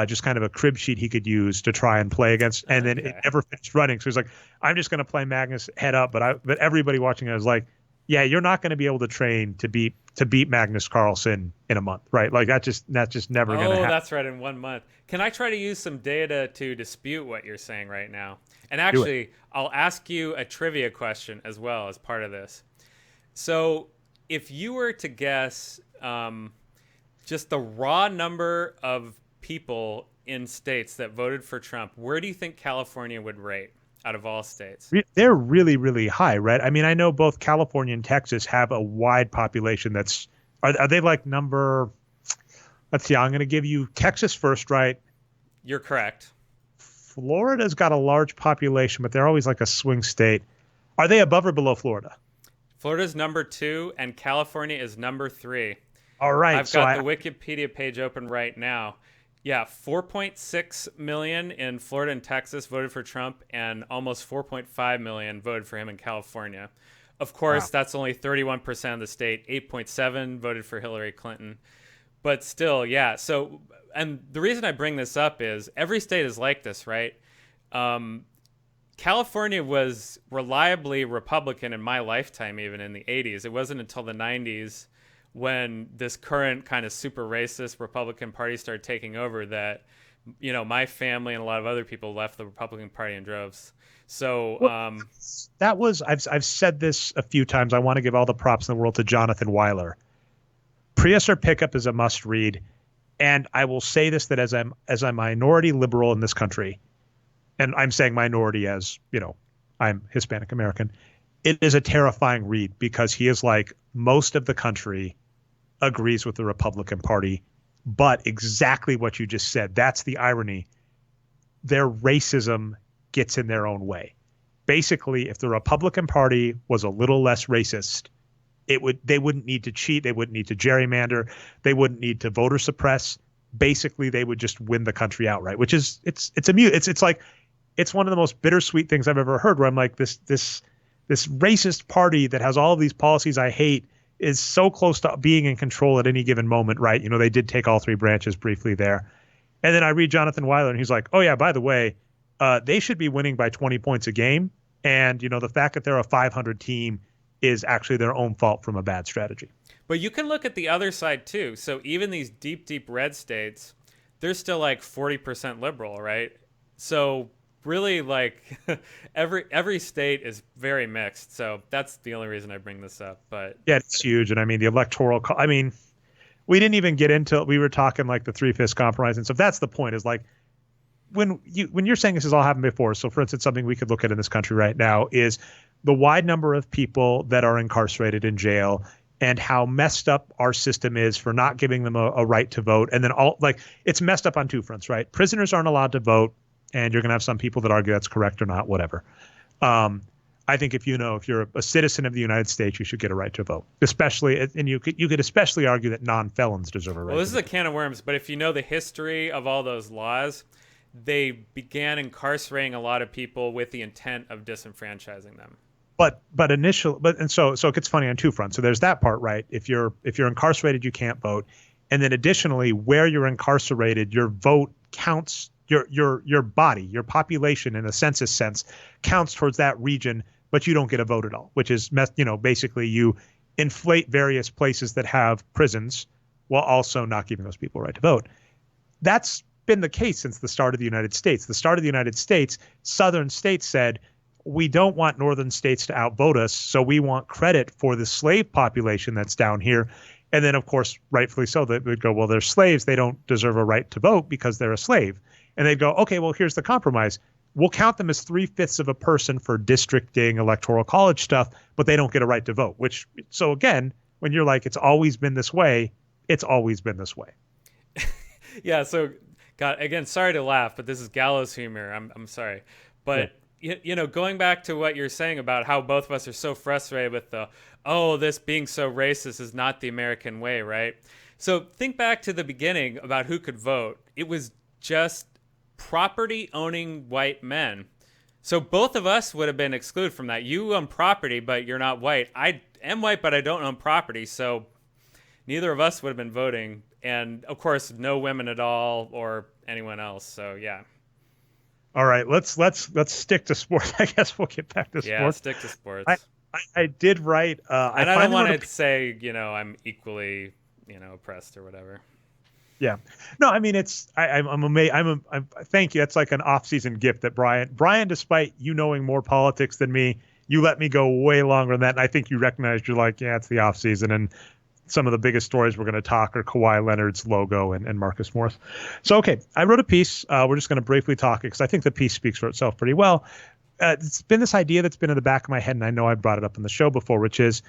just kind of a crib sheet he could use to try and play against. And then it never finished running. So he's like, I'm just going to play Magnus head up. But everybody watching it was like, yeah, you're not going to be able to train to beat Magnus Carlsen in a month, right? Like that's just never going to happen. Oh, that's right, in 1 month. Can I try to use some data to dispute what you're saying right now? And actually, I'll ask you a trivia question as well as part of this. So if you were to guess just the raw number of people in states that voted for Trump, where do you think California would rate? out of all states. They're really, really high, right? I mean, I know both California and Texas have a wide population that's, are they like number, let's see, I'm going to give you Texas first, right? You're correct. Florida's got a large population, but they're always like a swing state. Are they above or below Florida? Florida's number 2 and California is number 3. All right. I've got the Wikipedia page open right now. Yeah, 4.6 million in Florida and Texas voted for Trump, and almost 4.5 million voted for him in California. Of course, That's only 31% of the state. 8.7 voted for Hillary Clinton. But still, yeah. So, and the reason I bring this up is every state is like this, right? California was reliably Republican in my lifetime, even in the 80s. It wasn't until the 90s when this current kind of super racist Republican Party started taking over that, you know, my family and a lot of other people left the Republican Party in droves. So that was, I've said this a few times. I want to give all the props in the world to Jonathan Weiler. Prius or Pickup is a must read. And I will say this, that as a minority liberal in this country, and I'm saying minority as, you know, I'm Hispanic American, it is a terrifying read because he is like, most of the country agrees with the Republican Party, but exactly what you just said, that's the irony. Their racism gets in their own way. Basically, if the Republican Party was a little less racist, they wouldn't need to cheat, they wouldn't need to gerrymander, they wouldn't need to voter suppress. Basically, they would just win the country outright, which is it's like it's one of the most bittersweet things I've ever heard, where I'm like, this racist party that has all of these policies I hate is so close to being in control at any given moment, right? You know, they did take all 3 branches briefly there. And then I read Jonathan Weiler and he's like, oh yeah, by the way, they should be winning by 20 points a game. And, you know, the fact that they're a 500 team is actually their own fault from a bad strategy. But you can look at the other side too. So even these deep, deep red states, they're still like 40% liberal, right? So really, like every state is very mixed. So that's the only reason I bring this up. But yeah, it's huge. And I mean, the electoral, I mean, we didn't even get into, we were talking like the 3/5 compromise and stuff. That's the point, is like, when you're saying this has all happened before. So for instance, something we could look at in this country right now is the wide number of people that are incarcerated in jail and how messed up our system is for not giving them a right to vote. And then it's messed up on 2 fronts, right? Prisoners aren't allowed to vote. And you're going to have some people that argue that's correct or not, whatever. I think if you're a citizen of the United States, you should get a right to vote, especially, and you could especially argue that non-felons deserve a right. Well, this is a can of worms, but if you know the history of all those laws, they began incarcerating a lot of people with the intent of disenfranchising them. So it gets funny on 2 fronts. So there's that part, right? If you're incarcerated, you can't vote, and then additionally, where you're incarcerated, your vote counts. Your body, your population in a census sense counts towards that region, but you don't get a vote at all, which is, basically you inflate various places that have prisons while also not giving those people a right to vote. That's been the case since the start of the United States. The start of the United States, southern states said, we don't want northern states to outvote us, so we want credit for the slave population that's down here. And then, of course, rightfully so, they would go, well, they're slaves. They don't deserve a right to vote because they're a slave. And they'd go, okay, well, here's the compromise. We'll count them as 3/5 of a person for districting, electoral college stuff, but they don't get a right to vote. So again, when you're like, it's always been this way, it's always been this way. Yeah. So, God, again, sorry to laugh, but this is gallows humor. I'm sorry, but going back to what you're saying about how both of us are so frustrated with this being so racist is not the American way, right? So think back to the beginning about who could vote. It was just property owning white men. So both of us would have been excluded from that. You own property, but you're not white. I am white, but I don't own property. So neither of us would have been voting. And of course, no women at all or anyone else. So yeah. All right, let's stick to sports. I guess we'll get back to sports. Yeah, stick to sports. I did write. And I don't want to say, I'm equally, oppressed or whatever. Yeah, no, I mean, I'm amazed. Thank you. That's like an off-season gift that Brian, despite you knowing more politics than me, you let me go way longer than that. And I think you recognized, you're like, yeah, it's the off-season. And some of the biggest stories we're going to talk are Kawhi Leonard's logo and Marcus Morris. So, okay, I wrote a piece. We're just going to briefly talk it because I think the piece speaks for itself pretty well. it's been this idea that's been in the back of my head, and I know I brought it up on the show before, which is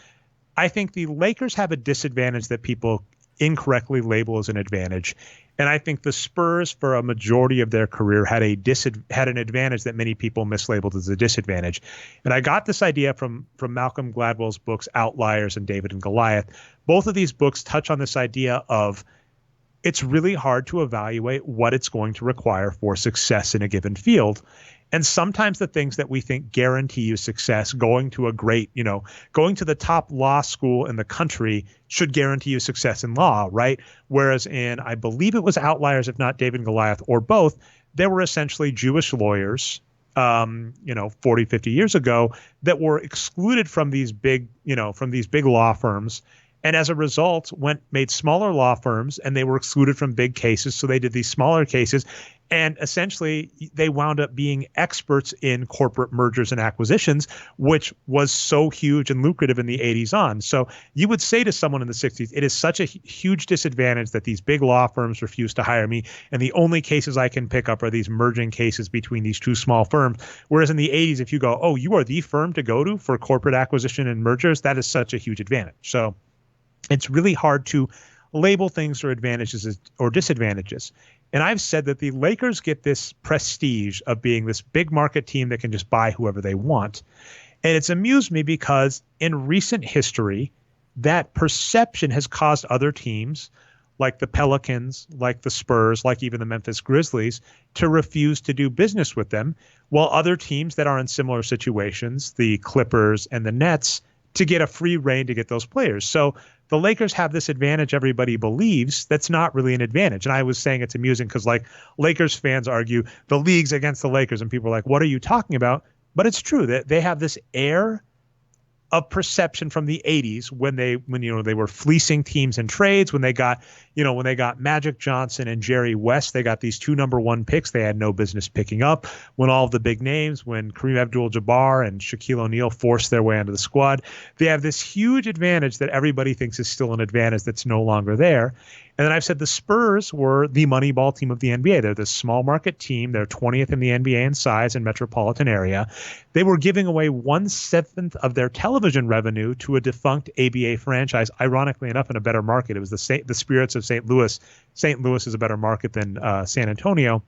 I think the Lakers have a disadvantage that people incorrectly label as an advantage. And I think the Spurs, for a majority of their career, had an advantage that many people mislabeled as a disadvantage. And I got this idea from Malcolm Gladwell's books Outliers and David and Goliath. Both of these books touch on this idea of it's really hard to evaluate what it's going to require for success in a given field. And sometimes the things that we think guarantee you success, going to the top law school in the country should guarantee you success in law, right? Whereas in, I believe it was Outliers, if not David and Goliath, or both, there were essentially Jewish lawyers, 40, 50 years ago that were excluded from these big law firms. And as a result, made smaller law firms, and they were excluded from big cases. So they did these smaller cases. And essentially, they wound up being experts in corporate mergers and acquisitions, which was so huge and lucrative in the 80s on. So you would say to someone in the 60s, it is such a huge disadvantage that these big law firms refuse to hire me. And the only cases I can pick up are these merging cases between these two small firms. Whereas in the 80s, if you go, oh, you are the firm to go to for corporate acquisition and mergers, that is such a huge advantage. So it's really hard to label things or advantages or disadvantages. And I've said that the Lakers get this prestige of being this big market team that can just buy whoever they want. And it's amused me because in recent history, that perception has caused other teams like the Pelicans, like the Spurs, like even the Memphis Grizzlies, to refuse to do business with them, while other teams that are in similar situations, the Clippers and the Nets, to get a free rein to get those players. So the Lakers have this advantage everybody believes that's not really an advantage. And I was saying it's amusing because like Lakers fans argue the league's against the Lakers and people are like, what are you talking about? But it's true that they have this air of perception from the 80s when they were fleecing teams in trades, when they got Magic Johnson and Jerry West, they got these 2 number 1 picks they had no business picking up, when all of the big names, when Kareem Abdul-Jabbar and Shaquille O'Neal forced their way onto the squad, they have this huge advantage that everybody thinks is still an advantage that's no longer there. And then I've said the Spurs were the Moneyball team of the NBA. They're this small market team. They're 20th in the NBA in size in metropolitan area. They were giving away 1/7 of their television revenue to a defunct ABA franchise, ironically enough, in a better market. It was the Spirits of St. Louis. St. Louis is a better market than San Antonio.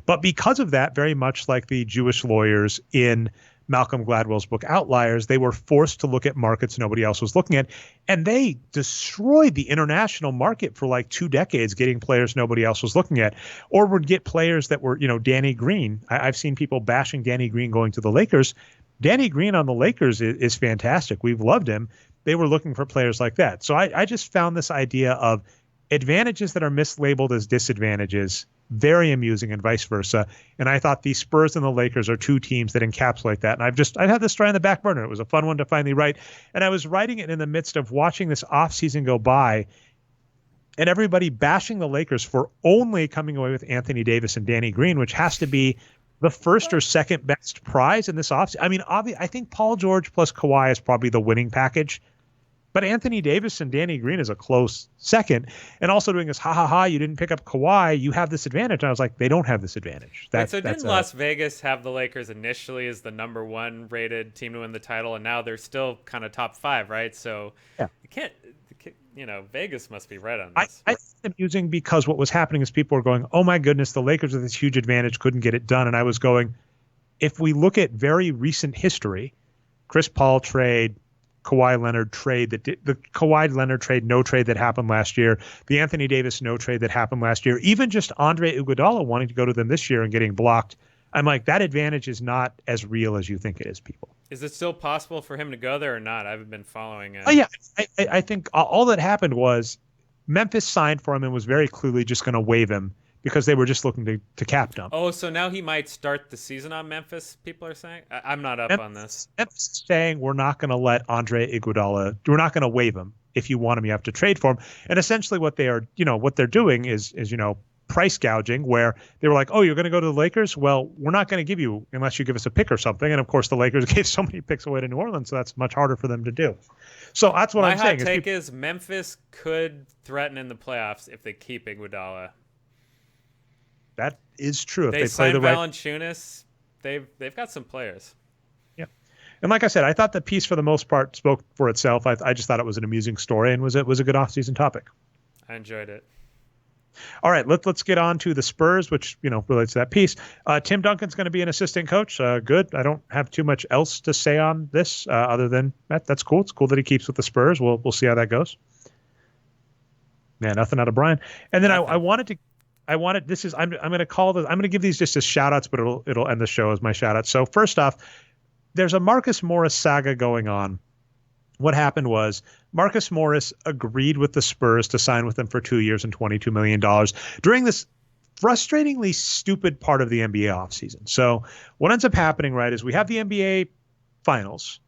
But because of that, very much like the Jewish lawyers in Malcolm Gladwell's book Outliers, they were forced to look at markets nobody else was looking at. And they destroyed the international market for like 2 decades, getting players nobody else was looking at, or would get players that were, Danny Green. I've seen people bashing Danny Green going to the Lakers. Danny Green on the Lakers is fantastic. We've loved him. They were looking for players like that. So I just found this idea of advantages that are mislabeled as disadvantages very amusing and vice versa. And I thought the Spurs and the Lakers are 2 teams that encapsulate that. And I've had this story on the back burner. It was a fun one to finally write. And I was writing it in the midst of watching this offseason go by and everybody bashing the Lakers for only coming away with Anthony Davis and Danny Green, which has to be the first or second best prize in this offseason. I mean, I think Paul George plus Kawhi is probably the winning package. But Anthony Davis and Danny Green is a close second. And also doing this, you didn't pick up Kawhi, you have this advantage. And I was like, they don't have this advantage. Didn't Las Vegas have the Lakers initially as the number 1 rated team to win the title, and now they're still kind of top 5, right? So yeah. Vegas must be right on this. I think it's amusing because what was happening is people were going, oh my goodness, the Lakers with this huge advantage couldn't get it done. And I was going, if we look at very recent history, Chris Paul trade, Kawhi Leonard trade, the Kawhi Leonard trade, no trade that happened last year, the Anthony Davis no trade that happened last year, even just Andre Iguodala wanting to go to them this year and getting blocked. I'm like, that advantage is not as real as you think it is, people. Is it still possible for him to go there or not? I haven't been following it. Oh, yeah. I think all that happened was Memphis signed for him and was very clearly just going to waive him because they were just looking to cap dump. Oh, so now he might start the season on Memphis, people are saying? I'm not up on this. Memphis is saying we're not going to let Andre Iguodala, we're not going to waive him. If you want him, you have to trade for him. And essentially what they're doing is price gouging, where they were like, oh, you're going to go to the Lakers? Well, we're not going to give you unless you give us a pick or something. And of course, the Lakers gave so many picks away to New Orleans, so that's much harder for them to do. So that's what I'm saying. My hot take is Memphis could threaten in the playoffs if they keep Iguodala. That is true. They play the right. Valanciunas. they've got some players. Yeah. And like I said, I thought the piece for the most part spoke for itself. I just thought it was an amusing story and was a good offseason topic. I enjoyed it. All right, let's get on to the Spurs, which relates to that piece. Tim Duncan's going to be an assistant coach. Good. I don't have too much else to say on this other than that's cool. It's cool that he keeps with the Spurs. We'll see how that goes. Yeah, nothing out of Brian. And then I'm going to give these just as shout outs, but it'll end the show as my shout outs. So first off, there's a Marcus Morris saga going on. What happened was Marcus Morris agreed with the Spurs to sign with them for 2 years and $22 million during this frustratingly stupid part of the NBA offseason. So what ends up happening, right, is we have the NBA finals.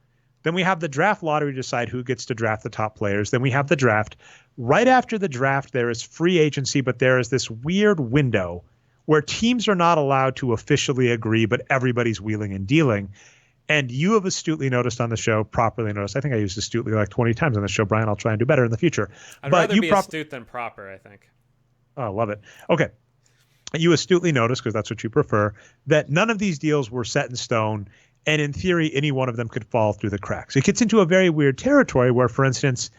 Then we have the draft lottery to decide who gets to draft the top players. Then we have the draft. Right after the draft, there is free agency, but there is this weird window where teams are not allowed to officially agree, but everybody's wheeling and dealing. And you have astutely noticed on the show, properly noticed. I think I used astutely like 20 times on the show, Brian. I'll try and do better in the future. I'd rather be astute than proper, I think. Oh, I love it. Okay. You astutely noticed, because that's what you prefer, that none of these deals were set in stone. And in theory, any one of them could fall through the cracks. It gets into a very weird territory where, for instance,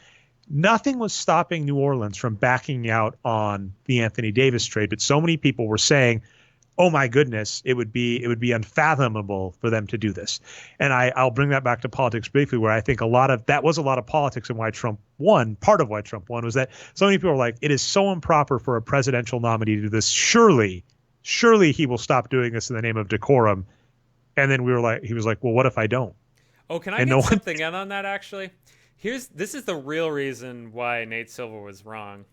nothing was stopping New Orleans from backing out on the Anthony Davis trade. But so many people were saying, oh my goodness, it would be unfathomable for them to do this. And I'll bring that back to politics briefly, where I think that was a lot of politics and why Trump won. Part of why Trump won was that so many people were like, it is so improper for a presidential nominee to do this. Surely he will stop doing this in the name of decorum. And then he was like, well, what if I don't? Oh, can I get something in on that, actually? This is the real reason why Nate Silver was wrong.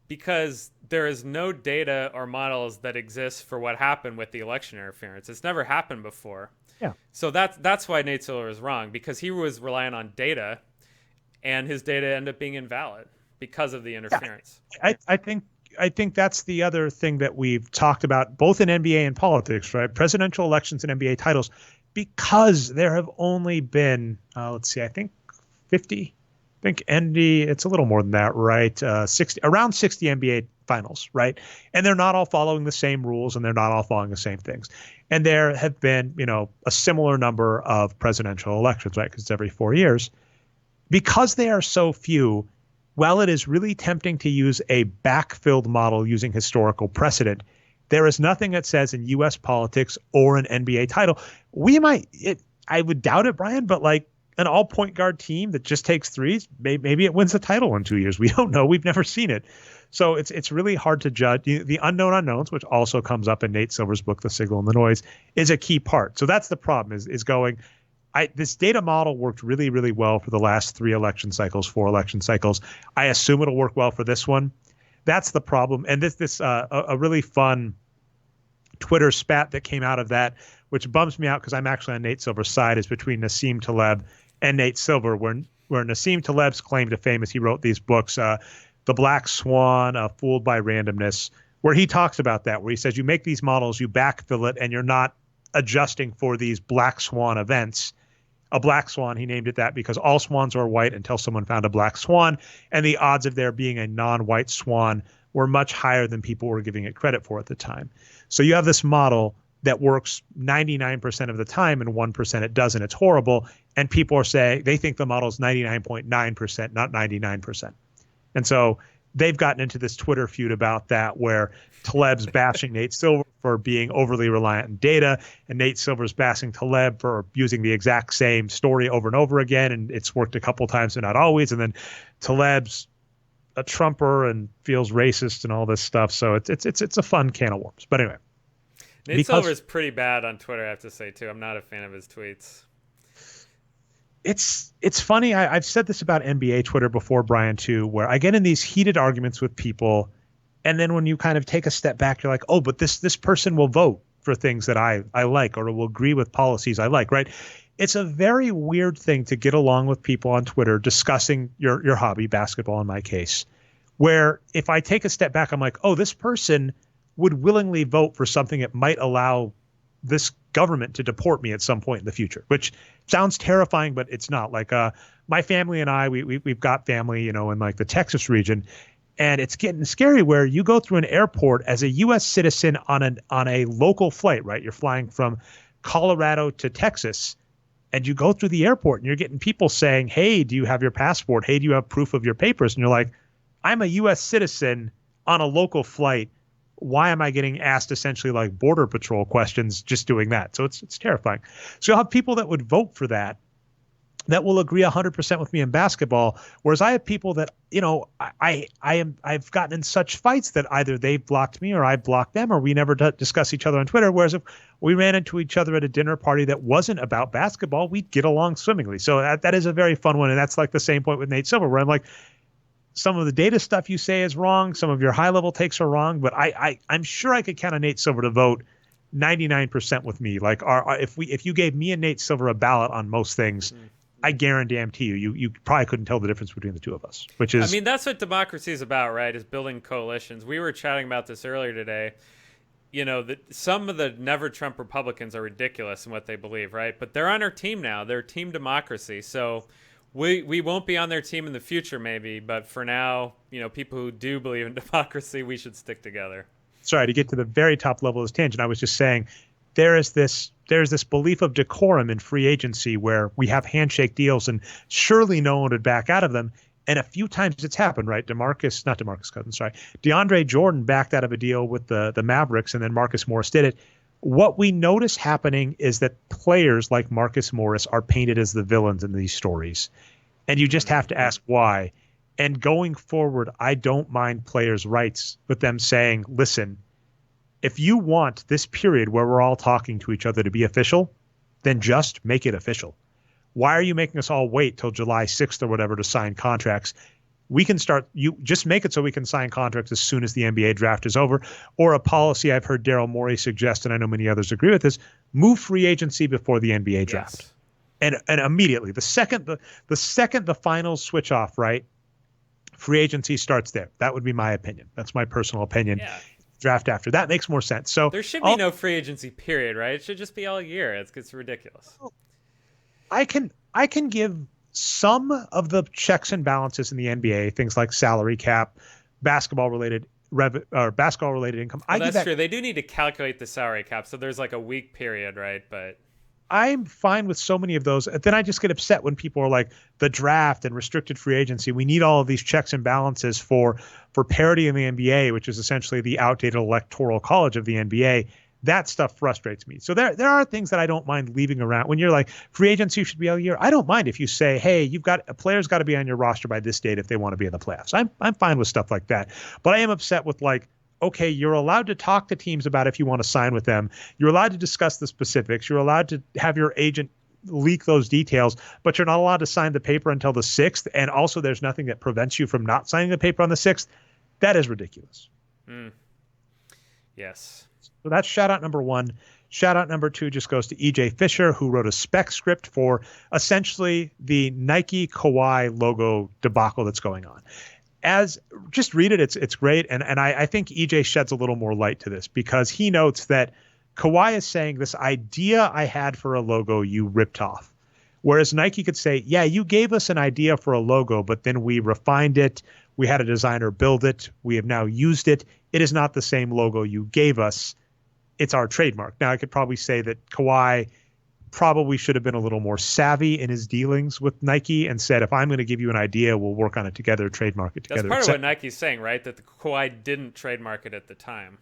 Because there is no data or models that exist for what happened with the election interference. It's never happened before. Yeah. So that's why Nate Silver is wrong, because he was relying on data, and his data ended up being invalid because of the interference. Yeah. I think that's the other thing that we've talked about, both in NBA and politics, right? Presidential elections and NBA titles, because there have only been, I think 50. I think it's a little more than that, right? 60 NBA finals, right? And they're not all following the same rules, and they're not all following the same things. And there have been, a similar number of presidential elections, right? Because it's every 4 years. Because they are so few, while it is really tempting to use a backfilled model using historical precedent, there is nothing that says in U.S. politics or an NBA title. I would doubt it, Brian, but like, an all point guard team that just takes threes, maybe it wins the title in 2 years. We don't know. We've never seen it. So it's really hard to judge. The unknown unknowns, which also comes up in Nate Silver's book, The Signal and the Noise, is a key part. So that's the problem is going, this data model worked really, really well for the last 4 election cycles. I assume it'll work well for this one. That's the problem. And a really fun Twitter spat that came out of that, which bums me out because I'm actually on Nate Silver's side, is between Nassim Taleb and Nate Silver, where Nassim Taleb's claim to fame is he wrote these books, The Black Swan, Fooled by Randomness, where he talks about that, where he says you make these models, you backfill it, and you're not adjusting for these black swan events. A black swan, he named it that because all swans are white until someone found a black swan, and the odds of there being a non-white swan were much higher than people were giving it credit for at the time. So you have this model that works 99% of the time and 1% it doesn't. It's horrible. And people are saying they think the model is 99.9%, not 99%. And so they've gotten into this Twitter feud about that, where Taleb's bashing Nate Silver for being overly reliant on data, and Nate Silver's bashing Taleb for using the exact same story over and over again. And it's worked a couple times, but not always. And then Taleb's a Trumper and feels racist and all this stuff. So it's a fun can of worms. But anyway. Nate Silver's pretty bad on Twitter, I have to say, too. I'm not a fan of his tweets. It's funny. I've said this about NBA Twitter before, Brian, too, where I get in these heated arguments with people, and then when you kind of take a step back, you're like, oh, but this person will vote for things that I like, or will agree with policies I like, right? It's a very weird thing to get along with people on Twitter discussing your hobby, basketball in my case, where if I take a step back, I'm like, oh, this person would willingly vote for something that might allow this government to deport me at some point in the future, which sounds terrifying, but it's not. Like my family and I, we've got family, in like the Texas region, and it's getting scary where you go through an airport as a U.S. citizen on a local flight, right? You're flying from Colorado to Texas, and you go through the airport and you're getting people saying, hey, do you have your passport? Hey, do you have proof of your papers? And you're like, I'm a U.S. citizen on a local flight. Why am I getting asked essentially like Border Patrol questions just doing that? So it's terrifying. So you'll have people that would vote for that will agree 100% with me in basketball, whereas I have people that, I've gotten in such fights that either they've blocked me or I blocked them, or we never discuss each other on Twitter. Whereas if we ran into each other at a dinner party that wasn't about basketball, we'd get along swimmingly. So that is a very fun one. And that's like the same point with Nate Silver, where I'm like, some of the data stuff you say is wrong. Some of your high level takes are wrong, but I'm sure I could count on Nate Silver to vote 99% with me. Like if you gave me and Nate Silver a ballot on most things, I guarantee you probably couldn't tell the difference between the two of us, which is... I mean, that's what democracy is about, right? Is building coalitions. We were chatting about this earlier today. Some of the never Trump Republicans are ridiculous in what they believe, right? But they're on our team now. They're team democracy. So we won't be on their team in the future, maybe. But for now, people who do believe in democracy, we should stick together. Sorry, to get to the very top level of this tangent, I was just saying there's this belief of decorum in free agency where we have handshake deals and surely no one would back out of them. And a few times it's happened, right? DeAndre Jordan backed out of a deal with the Mavericks, and then Marcus Morris did it. What we notice happening is that players like Marcus Morris are painted as the villains in these stories. And you just have to ask why. And going forward, I don't mind players' rights with them saying, listen, if you want this period where we're all talking to each other to be official, then just make it official. Why are you making us all wait till July 6th or whatever to sign contracts? We can start, you just make it so we can sign contracts as soon as the NBA draft is over. Or a policy I've heard Daryl Morey suggest, and I know many others agree with this, move free agency before the NBA draft. Yes. And immediately, the second the finals switch off, right? Free agency starts there. That would be my opinion. That's my personal opinion. Yeah. Draft after that makes more sense. So there should be no free agency period, right? It should just be all year. It's ridiculous. I can give some of the checks and balances in the NBA, things like salary cap, basketball related income. Well, that's true. They do need to calculate the salary cap, so there's like a week period, right? But I'm fine with so many of those. Then I just get upset when people are like, the draft and restricted free agency, we need all of these checks and balances for parity in the NBA, which is essentially the outdated electoral college of the NBA. That stuff frustrates me. So there are things that I don't mind leaving around. When you're like, free agency should be all year, I don't mind if you say, hey, a player's got to be on your roster by this date if they want to be in the playoffs. I'm fine with stuff like that. But I am upset with like, okay, you're allowed to talk to teams about if you want to sign with them. You're allowed to discuss the specifics. You're allowed to have your agent leak those details, but you're not allowed to sign the paper until the 6th. And also there's nothing that prevents you from not signing the paper on the 6th. That is ridiculous. Yes. So that's shout out number one. Shout out number two just goes to EJ Fisher, who wrote a spec script for essentially the Nike Kawhi logo debacle that's going on. Just read it. It's great. And I think EJ sheds a little more light to this because he notes that Kawhi is saying this idea I had for a logo you ripped off. Whereas Nike could say, yeah, you gave us an idea for a logo, but then we refined it. We had a designer build it. We have now used it. It is not the same logo you gave us. It's our trademark. Now, I could probably say that Kawhi probably should have been a little more savvy in his dealings with Nike and said, if I'm going to give you an idea, we'll work on it together, trademark it together. That's part of what Nike's saying, right? That the Kawhi didn't trademark it at the time.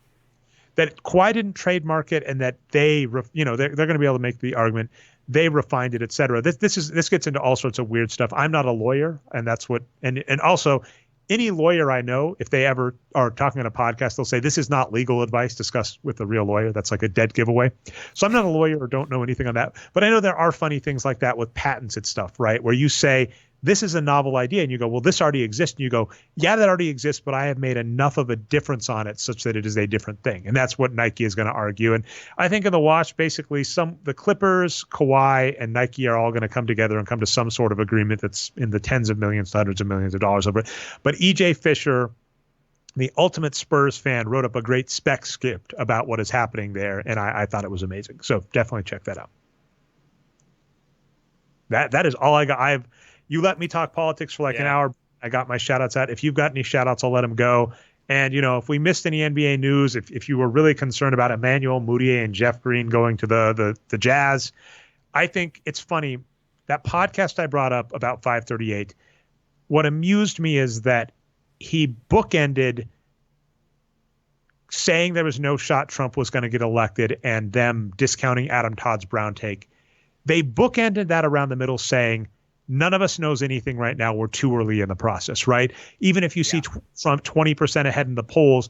That Kawhi didn't trademark it and that they're going to be able to make the argument they refined it, et cetera. This gets into all sorts of weird stuff. I'm not a lawyer, and that's what and also any lawyer I know, if they ever are talking on a podcast, they'll say, this is not legal advice discussed with a real lawyer. That's like a dead giveaway. So I'm not a lawyer or don't know anything on that. But I know there are funny things like that with patents and stuff, right? Where you say, this is a novel idea. And you go, well, this already exists. And you go, yeah, that already exists, but I have made enough of a difference on it such that it is a different thing. And that's what Nike is going to argue. And I think in the wash, basically, the Clippers, Kawhi, and Nike are all going to come together and come to some sort of agreement that's in the tens of millions to hundreds of millions of dollars over it. But EJ Fisher, the ultimate Spurs fan, wrote up a great spec script about what is happening there. And I thought it was amazing. So definitely check that out. That is all I got. You let me talk politics for an hour. I got my shout outs out. If you've got any shout outs, I'll let them go. And, if we missed any NBA news, if you were really concerned about Emmanuel Mudiay and Jeff Green going to the Jazz, I think it's funny. That podcast I brought up about 538, what amused me is that he bookended saying there was no shot Trump was going to get elected and them discounting Adam Todd's Brown take. They bookended that around the middle saying, none of us knows anything right now. We're too early in the process, right? Even if you see Trump 20% ahead in the polls,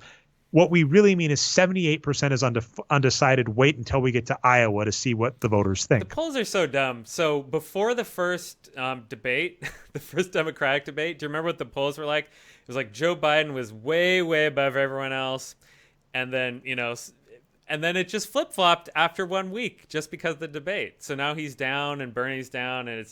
what we really mean is 78% is undecided. Wait until we get to Iowa to see what the voters think. The polls are so dumb. So before the first debate, the first Democratic debate, do you remember what the polls were like? It was like Joe Biden was way, way above everyone else. And then, and then it just flip-flopped after 1 week just because of the debate. So now he's down and Bernie's down, and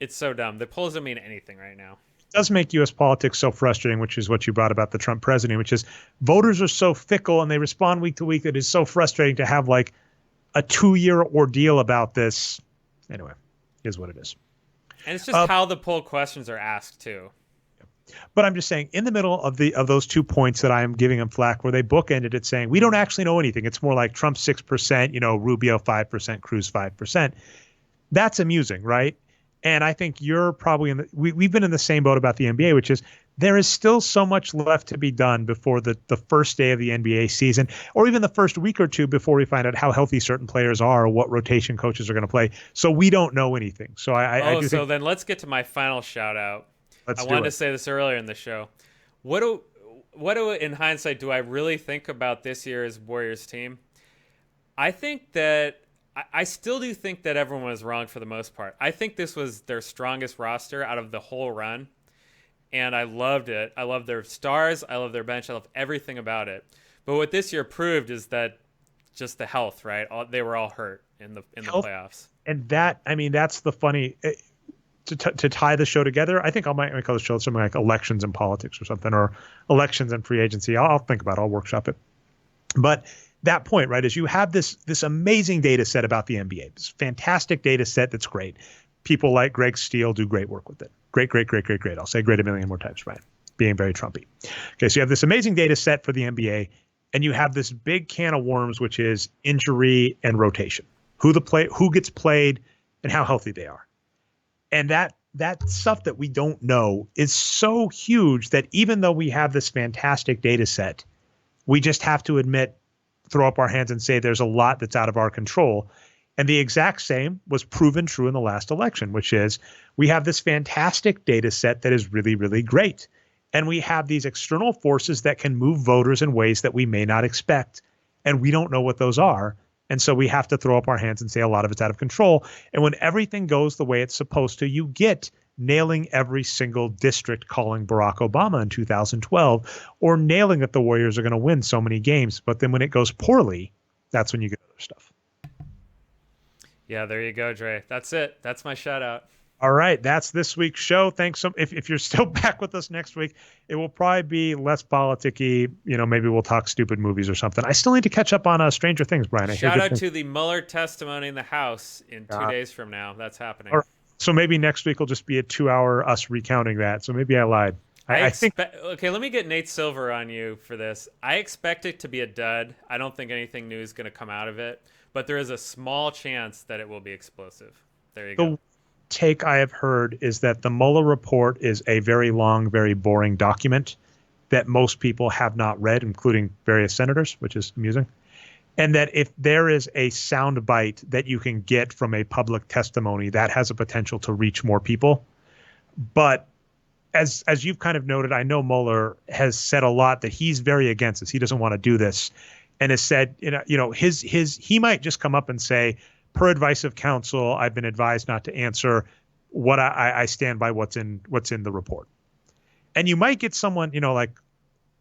it's so dumb. The polls don't mean anything right now. It does make U.S. politics so frustrating, which is what you brought about the Trump presidency, which is voters are so fickle and they respond week to week that it's so frustrating to have like a 2-year ordeal about this. Anyway, is what it is. And it's just how the poll questions are asked too. But I'm just saying, in the middle of those 2 points that I am giving him flack, where they bookended it saying we don't actually know anything. It's more like Trump 6%, Rubio 5%, Cruz 5%. That's amusing, right? And I think you're probably we've been in the same boat about the NBA, which is there is still so much left to be done before the first day of the NBA season, or even the first week or two before we find out how healthy certain players are or what rotation coaches are going to play. So we don't know anything. So then let's get to my final shout out. I wanted to say this earlier in the show. What do in hindsight do I really think about this year's Warriors team? I think that I still do think that everyone was wrong for the most part. I think this was their strongest roster out of the whole run, and I loved it. I love their stars. I love their bench. I love everything about it. But what this year proved is that just the health, right? They were all hurt in the playoffs. And that's the funny. To tie the show together, I think I might call the show something like elections and politics or something, or elections and free agency. I'll think about it. I'll workshop it. But that point, right, is you have this amazing data set about the NBA, this fantastic data set that's great. People like Greg Steele do great work with it. Great. I'll say great a million more times, Brian, being very Trumpy. Okay, so you have this amazing data set for the NBA, and you have this big can of worms, which is injury and rotation, who gets played, and how healthy they are. And that stuff that we don't know is so huge that even though we have this fantastic data set, we just have to throw up our hands and say there's a lot that's out of our control. And the exact same was proven true in the last election, which is we have this fantastic data set that is really, really great. And we have these external forces that can move voters in ways that we may not expect. And we don't know what those are. And so we have to throw up our hands and say a lot of it's out of control. And when everything goes the way it's supposed to, you get nailing every single district calling Barack Obama in 2012, or nailing that the Warriors are going to win so many games. But then when it goes poorly, that's when you get other stuff. Yeah, there you go, Dre. That's it. That's my shout out. All right, that's this week's show. Thanks. If you're still back with us next week, it will probably be less politicky. Maybe we'll talk stupid movies or something. I still need to catch up on Stranger Things, Brian. Shout out to the Mueller testimony in the House in 2 days from now. That's happening. So maybe next week will just be a 2-hour us recounting that. So maybe I lied. I think. Okay, let me get Nate Silver on you for this. I expect it to be a dud. I don't think anything new is going to come out of it, but there is a small chance that it will be explosive. There you go. Take I have heard is that the Mueller report is a very long, very boring document that most people have not read, including various senators, which is amusing. And that if there is a sound bite that you can get from a public testimony, that has a potential to reach more people. But as you've kind of noted, I know Mueller has said a lot that he's very against this. He doesn't want to do this, and has said, he might just come up and say, per advice of counsel, I've been advised not to answer. What I stand by what's in the report. And you might get someone, or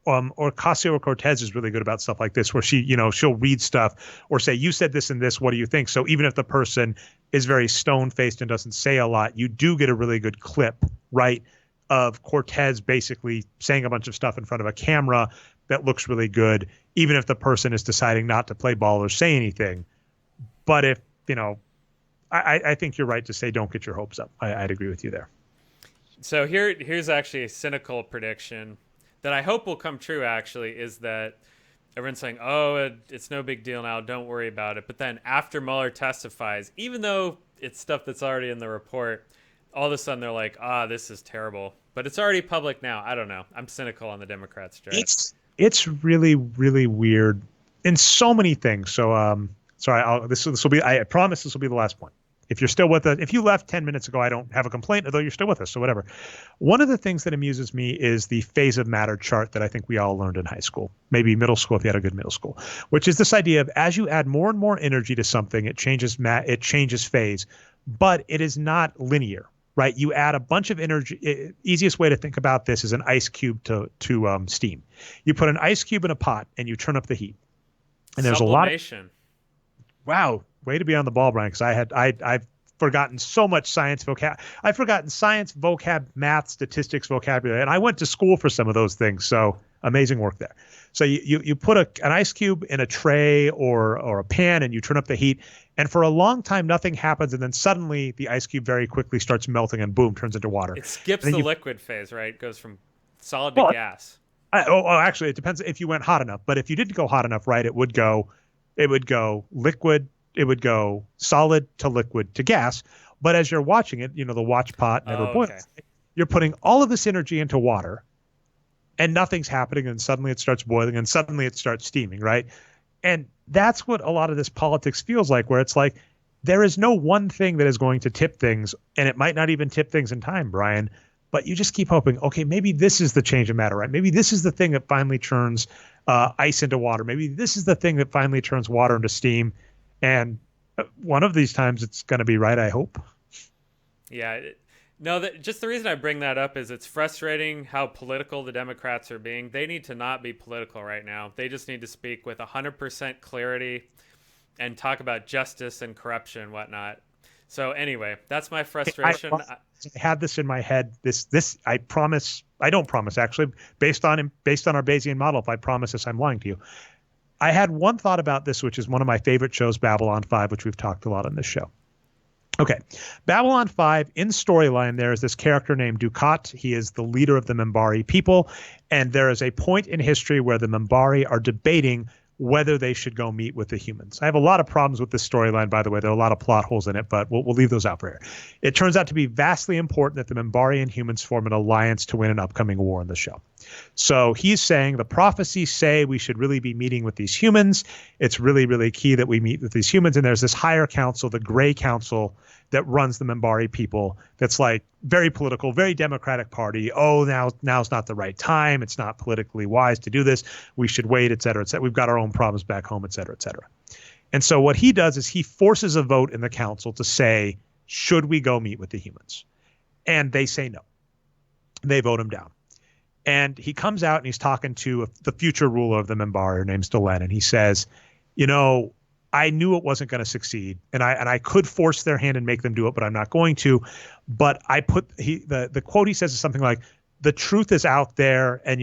Ocasio-Cortez is really good about stuff like this, where she'll read stuff or say, you said this and this, what do you think? So even if the person is very stone-faced and doesn't say a lot, you do get a really good clip, right, of Cortez basically saying a bunch of stuff in front of a camera that looks really good, even if the person is deciding not to play ball or say anything. But if, I think you're right to say don't get your hopes up. I'd agree with you there. So here's actually a cynical prediction. that I hope will come true, actually, is that everyone's saying, oh, it's no big deal now, don't worry about it. But then after Mueller testifies, even though it's stuff that's already in the report, all of a sudden they're like, this is terrible. But it's already public now. I don't know. I'm cynical on the Democrats, Jay. It's really, really weird in so many things. So, this will be, I promise this will be the last point. If you're still with us, if you left 10 minutes ago, I don't have a complaint, although you're still with us, so whatever. One of the things that amuses me is the phase of matter chart that I think we all learned in high school, maybe middle school if you had a good middle school, which is this idea of as you add more and more energy to something, it changes phase, but it is not linear, right? You add a bunch of energy. Easiest way to think about this is an ice cube to steam. You put an ice cube in a pot and you turn up the heat. And there's a lot of, wow, way to be on the ball, Brian, because I've forgotten so much science vocab. I've forgotten science vocab, math, statistics vocabulary, and I went to school for some of those things. So amazing work there. So you put an ice cube in a tray or a pan and you turn up the heat, and for a long time nothing happens, and then suddenly the ice cube very quickly starts melting and boom, turns into water. It skips the liquid phase, right? It goes from solid to gas. Actually, it depends if you went hot enough. But if you didn't go hot enough, right, it would go liquid. It would go solid to liquid to gas. But as you're watching it, the watch pot never boils. Okay. You're putting all of this energy into water and nothing's happening. And suddenly it starts boiling and suddenly it starts steaming, right? And that's what a lot of this politics feels like, where it's like there is no one thing that is going to tip things, and it might not even tip things in time, Brian. But you just keep hoping, okay, maybe this is the change of matter, right? Maybe this is the thing that finally turns ice into water. Maybe this is the thing that finally turns water into steam. And one of these times it's going to be right, I hope. Yeah. Just the reason I bring that up is it's frustrating how political the Democrats are being. They need to not be political right now. They just need to speak with 100% clarity and talk about justice and corruption and whatnot. So anyway, that's my frustration. I had this in my head. This I promise. I don't promise, actually, based on our Bayesian model. If I promise this, I'm lying to you. I had one thought about this, which is one of my favorite shows, Babylon 5, which we've talked a lot on this show. Okay, Babylon 5, in storyline, there is this character named Dukat. He is the leader of the Minbari people, and there is a point in history where the Minbari are debating whether they should go meet with the humans. I have a lot of problems with this storyline, by the way. There are a lot of plot holes in it, but we'll leave those out for here. It turns out to be vastly important that the Minbari and humans form an alliance to win an upcoming war in the show. So he's saying the prophecies say we should really be meeting with these humans. It's really, really key that we meet with these humans. And there's this higher council, the Gray Council, that runs the Minbari people. That's like very political, very Democratic Party. Oh, now's not the right time. It's not politically wise to do this. We should wait, et cetera, et cetera. We've got our own problems back home, et cetera, et cetera. And so what he does is he forces a vote in the council to say, should we go meet with the humans? And they say no. They vote him down. And he comes out and he's talking to the future ruler of the Minbari. Her name's Delenn. And he says, I knew it wasn't going to succeed, and I could force their hand and make them do it, but I'm not going to. But the quote he says is something like, "The truth is out there, and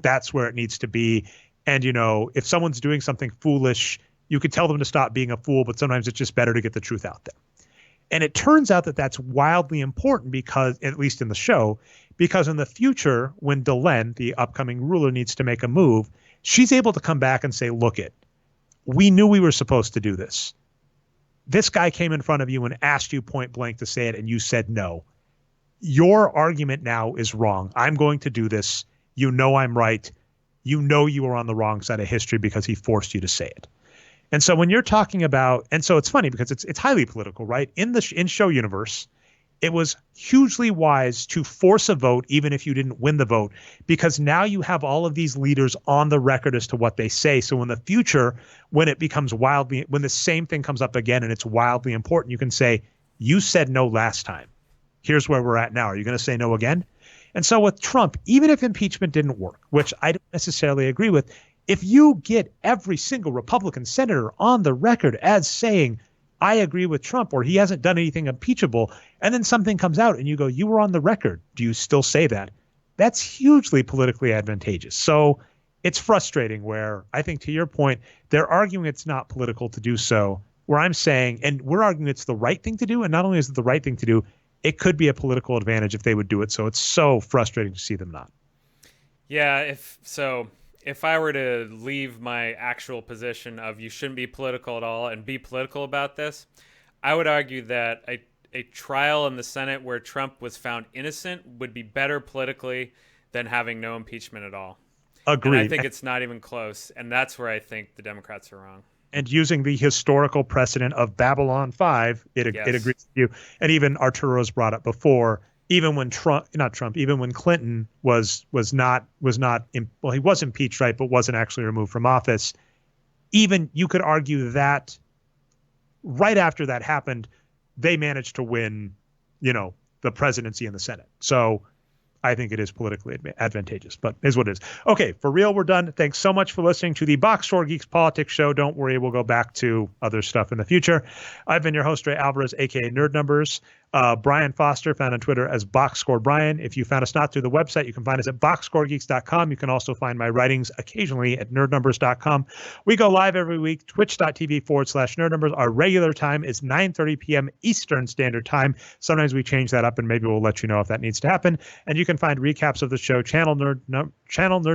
that's where it needs to be. And if someone's doing something foolish, you could tell them to stop being a fool, but sometimes it's just better to get the truth out there." And it turns out that that's wildly important because, at least in the show, because in the future, when Delenn, the upcoming ruler, needs to make a move, she's able to come back and say, "Look it. We knew we were supposed to do this. This guy came in front of you and asked you point blank to say it, and you said no. Your argument now is wrong. I'm going to do this. I'm right. You were on the wrong side of history because he forced you to say it." And so when you're talking about, and so it's funny because it's highly political, right? In show universe, it was hugely wise to force a vote, even if you didn't win the vote, because now you have all of these leaders on the record as to what they say. So in the future, when the same thing comes up again and it's wildly important, you can say, you said no last time. Here's where we're at now. Are you going to say no again? And so with Trump, even if impeachment didn't work, which I don't necessarily agree with, if you get every single Republican senator on the record as saying, I agree with Trump, or he hasn't done anything impeachable, and then something comes out and you go, you were on the record. Do you still say that? That's hugely politically advantageous. So it's frustrating where I think, to your point, they're arguing it's not political to do so, where I'm saying, and we're arguing it's the right thing to do. And not only is it the right thing to do, it could be a political advantage if they would do it. So it's so frustrating to see them not. Yeah, if I were to leave my actual position of you shouldn't be political at all and be political about this, I would argue that a trial in the Senate where Trump was found innocent would be better politically than having no impeachment at all. And I Agreed. think it's not even close. And that's where I think the Democrats are wrong. And using the historical precedent of Babylon 5, it agrees with you. And even Arturo's brought up before, even when even when Clinton was not, well, he was impeached, right, but wasn't actually removed from office. Even you could argue that right after that happened, they managed to win, the presidency and the Senate. So I think it is politically advantageous, but is what it is. Okay, for real, we're done. Thanks so much for listening to the Boxscore Geeks Politics Show. Don't worry, we'll go back to other stuff in the future. I've been your host, Ray Alvarez, aka Nerd Numbers. Brian Foster, found on Twitter as Boxscore Brian. If you found us not through the website, you can find us at boxscoregeeks.com. You can also find my writings occasionally at nerdnumbers.com. We go live every week, twitch.tv/nerdnumbers. Our regular time is 9:30 p.m. Eastern Standard Time. Sometimes we change that up, and maybe we'll let you know if that needs to happen. And you can find recaps of the show, channel Nerd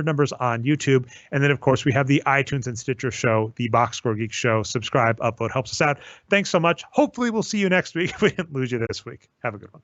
Numbers on YouTube. And then, of course, we have the iTunes and Stitcher show, the Boxscore Geeks Show. Subscribe, upvote, helps us out. Thanks so much. Hopefully, we'll see you next week if we didn't lose you this week. Have a good one.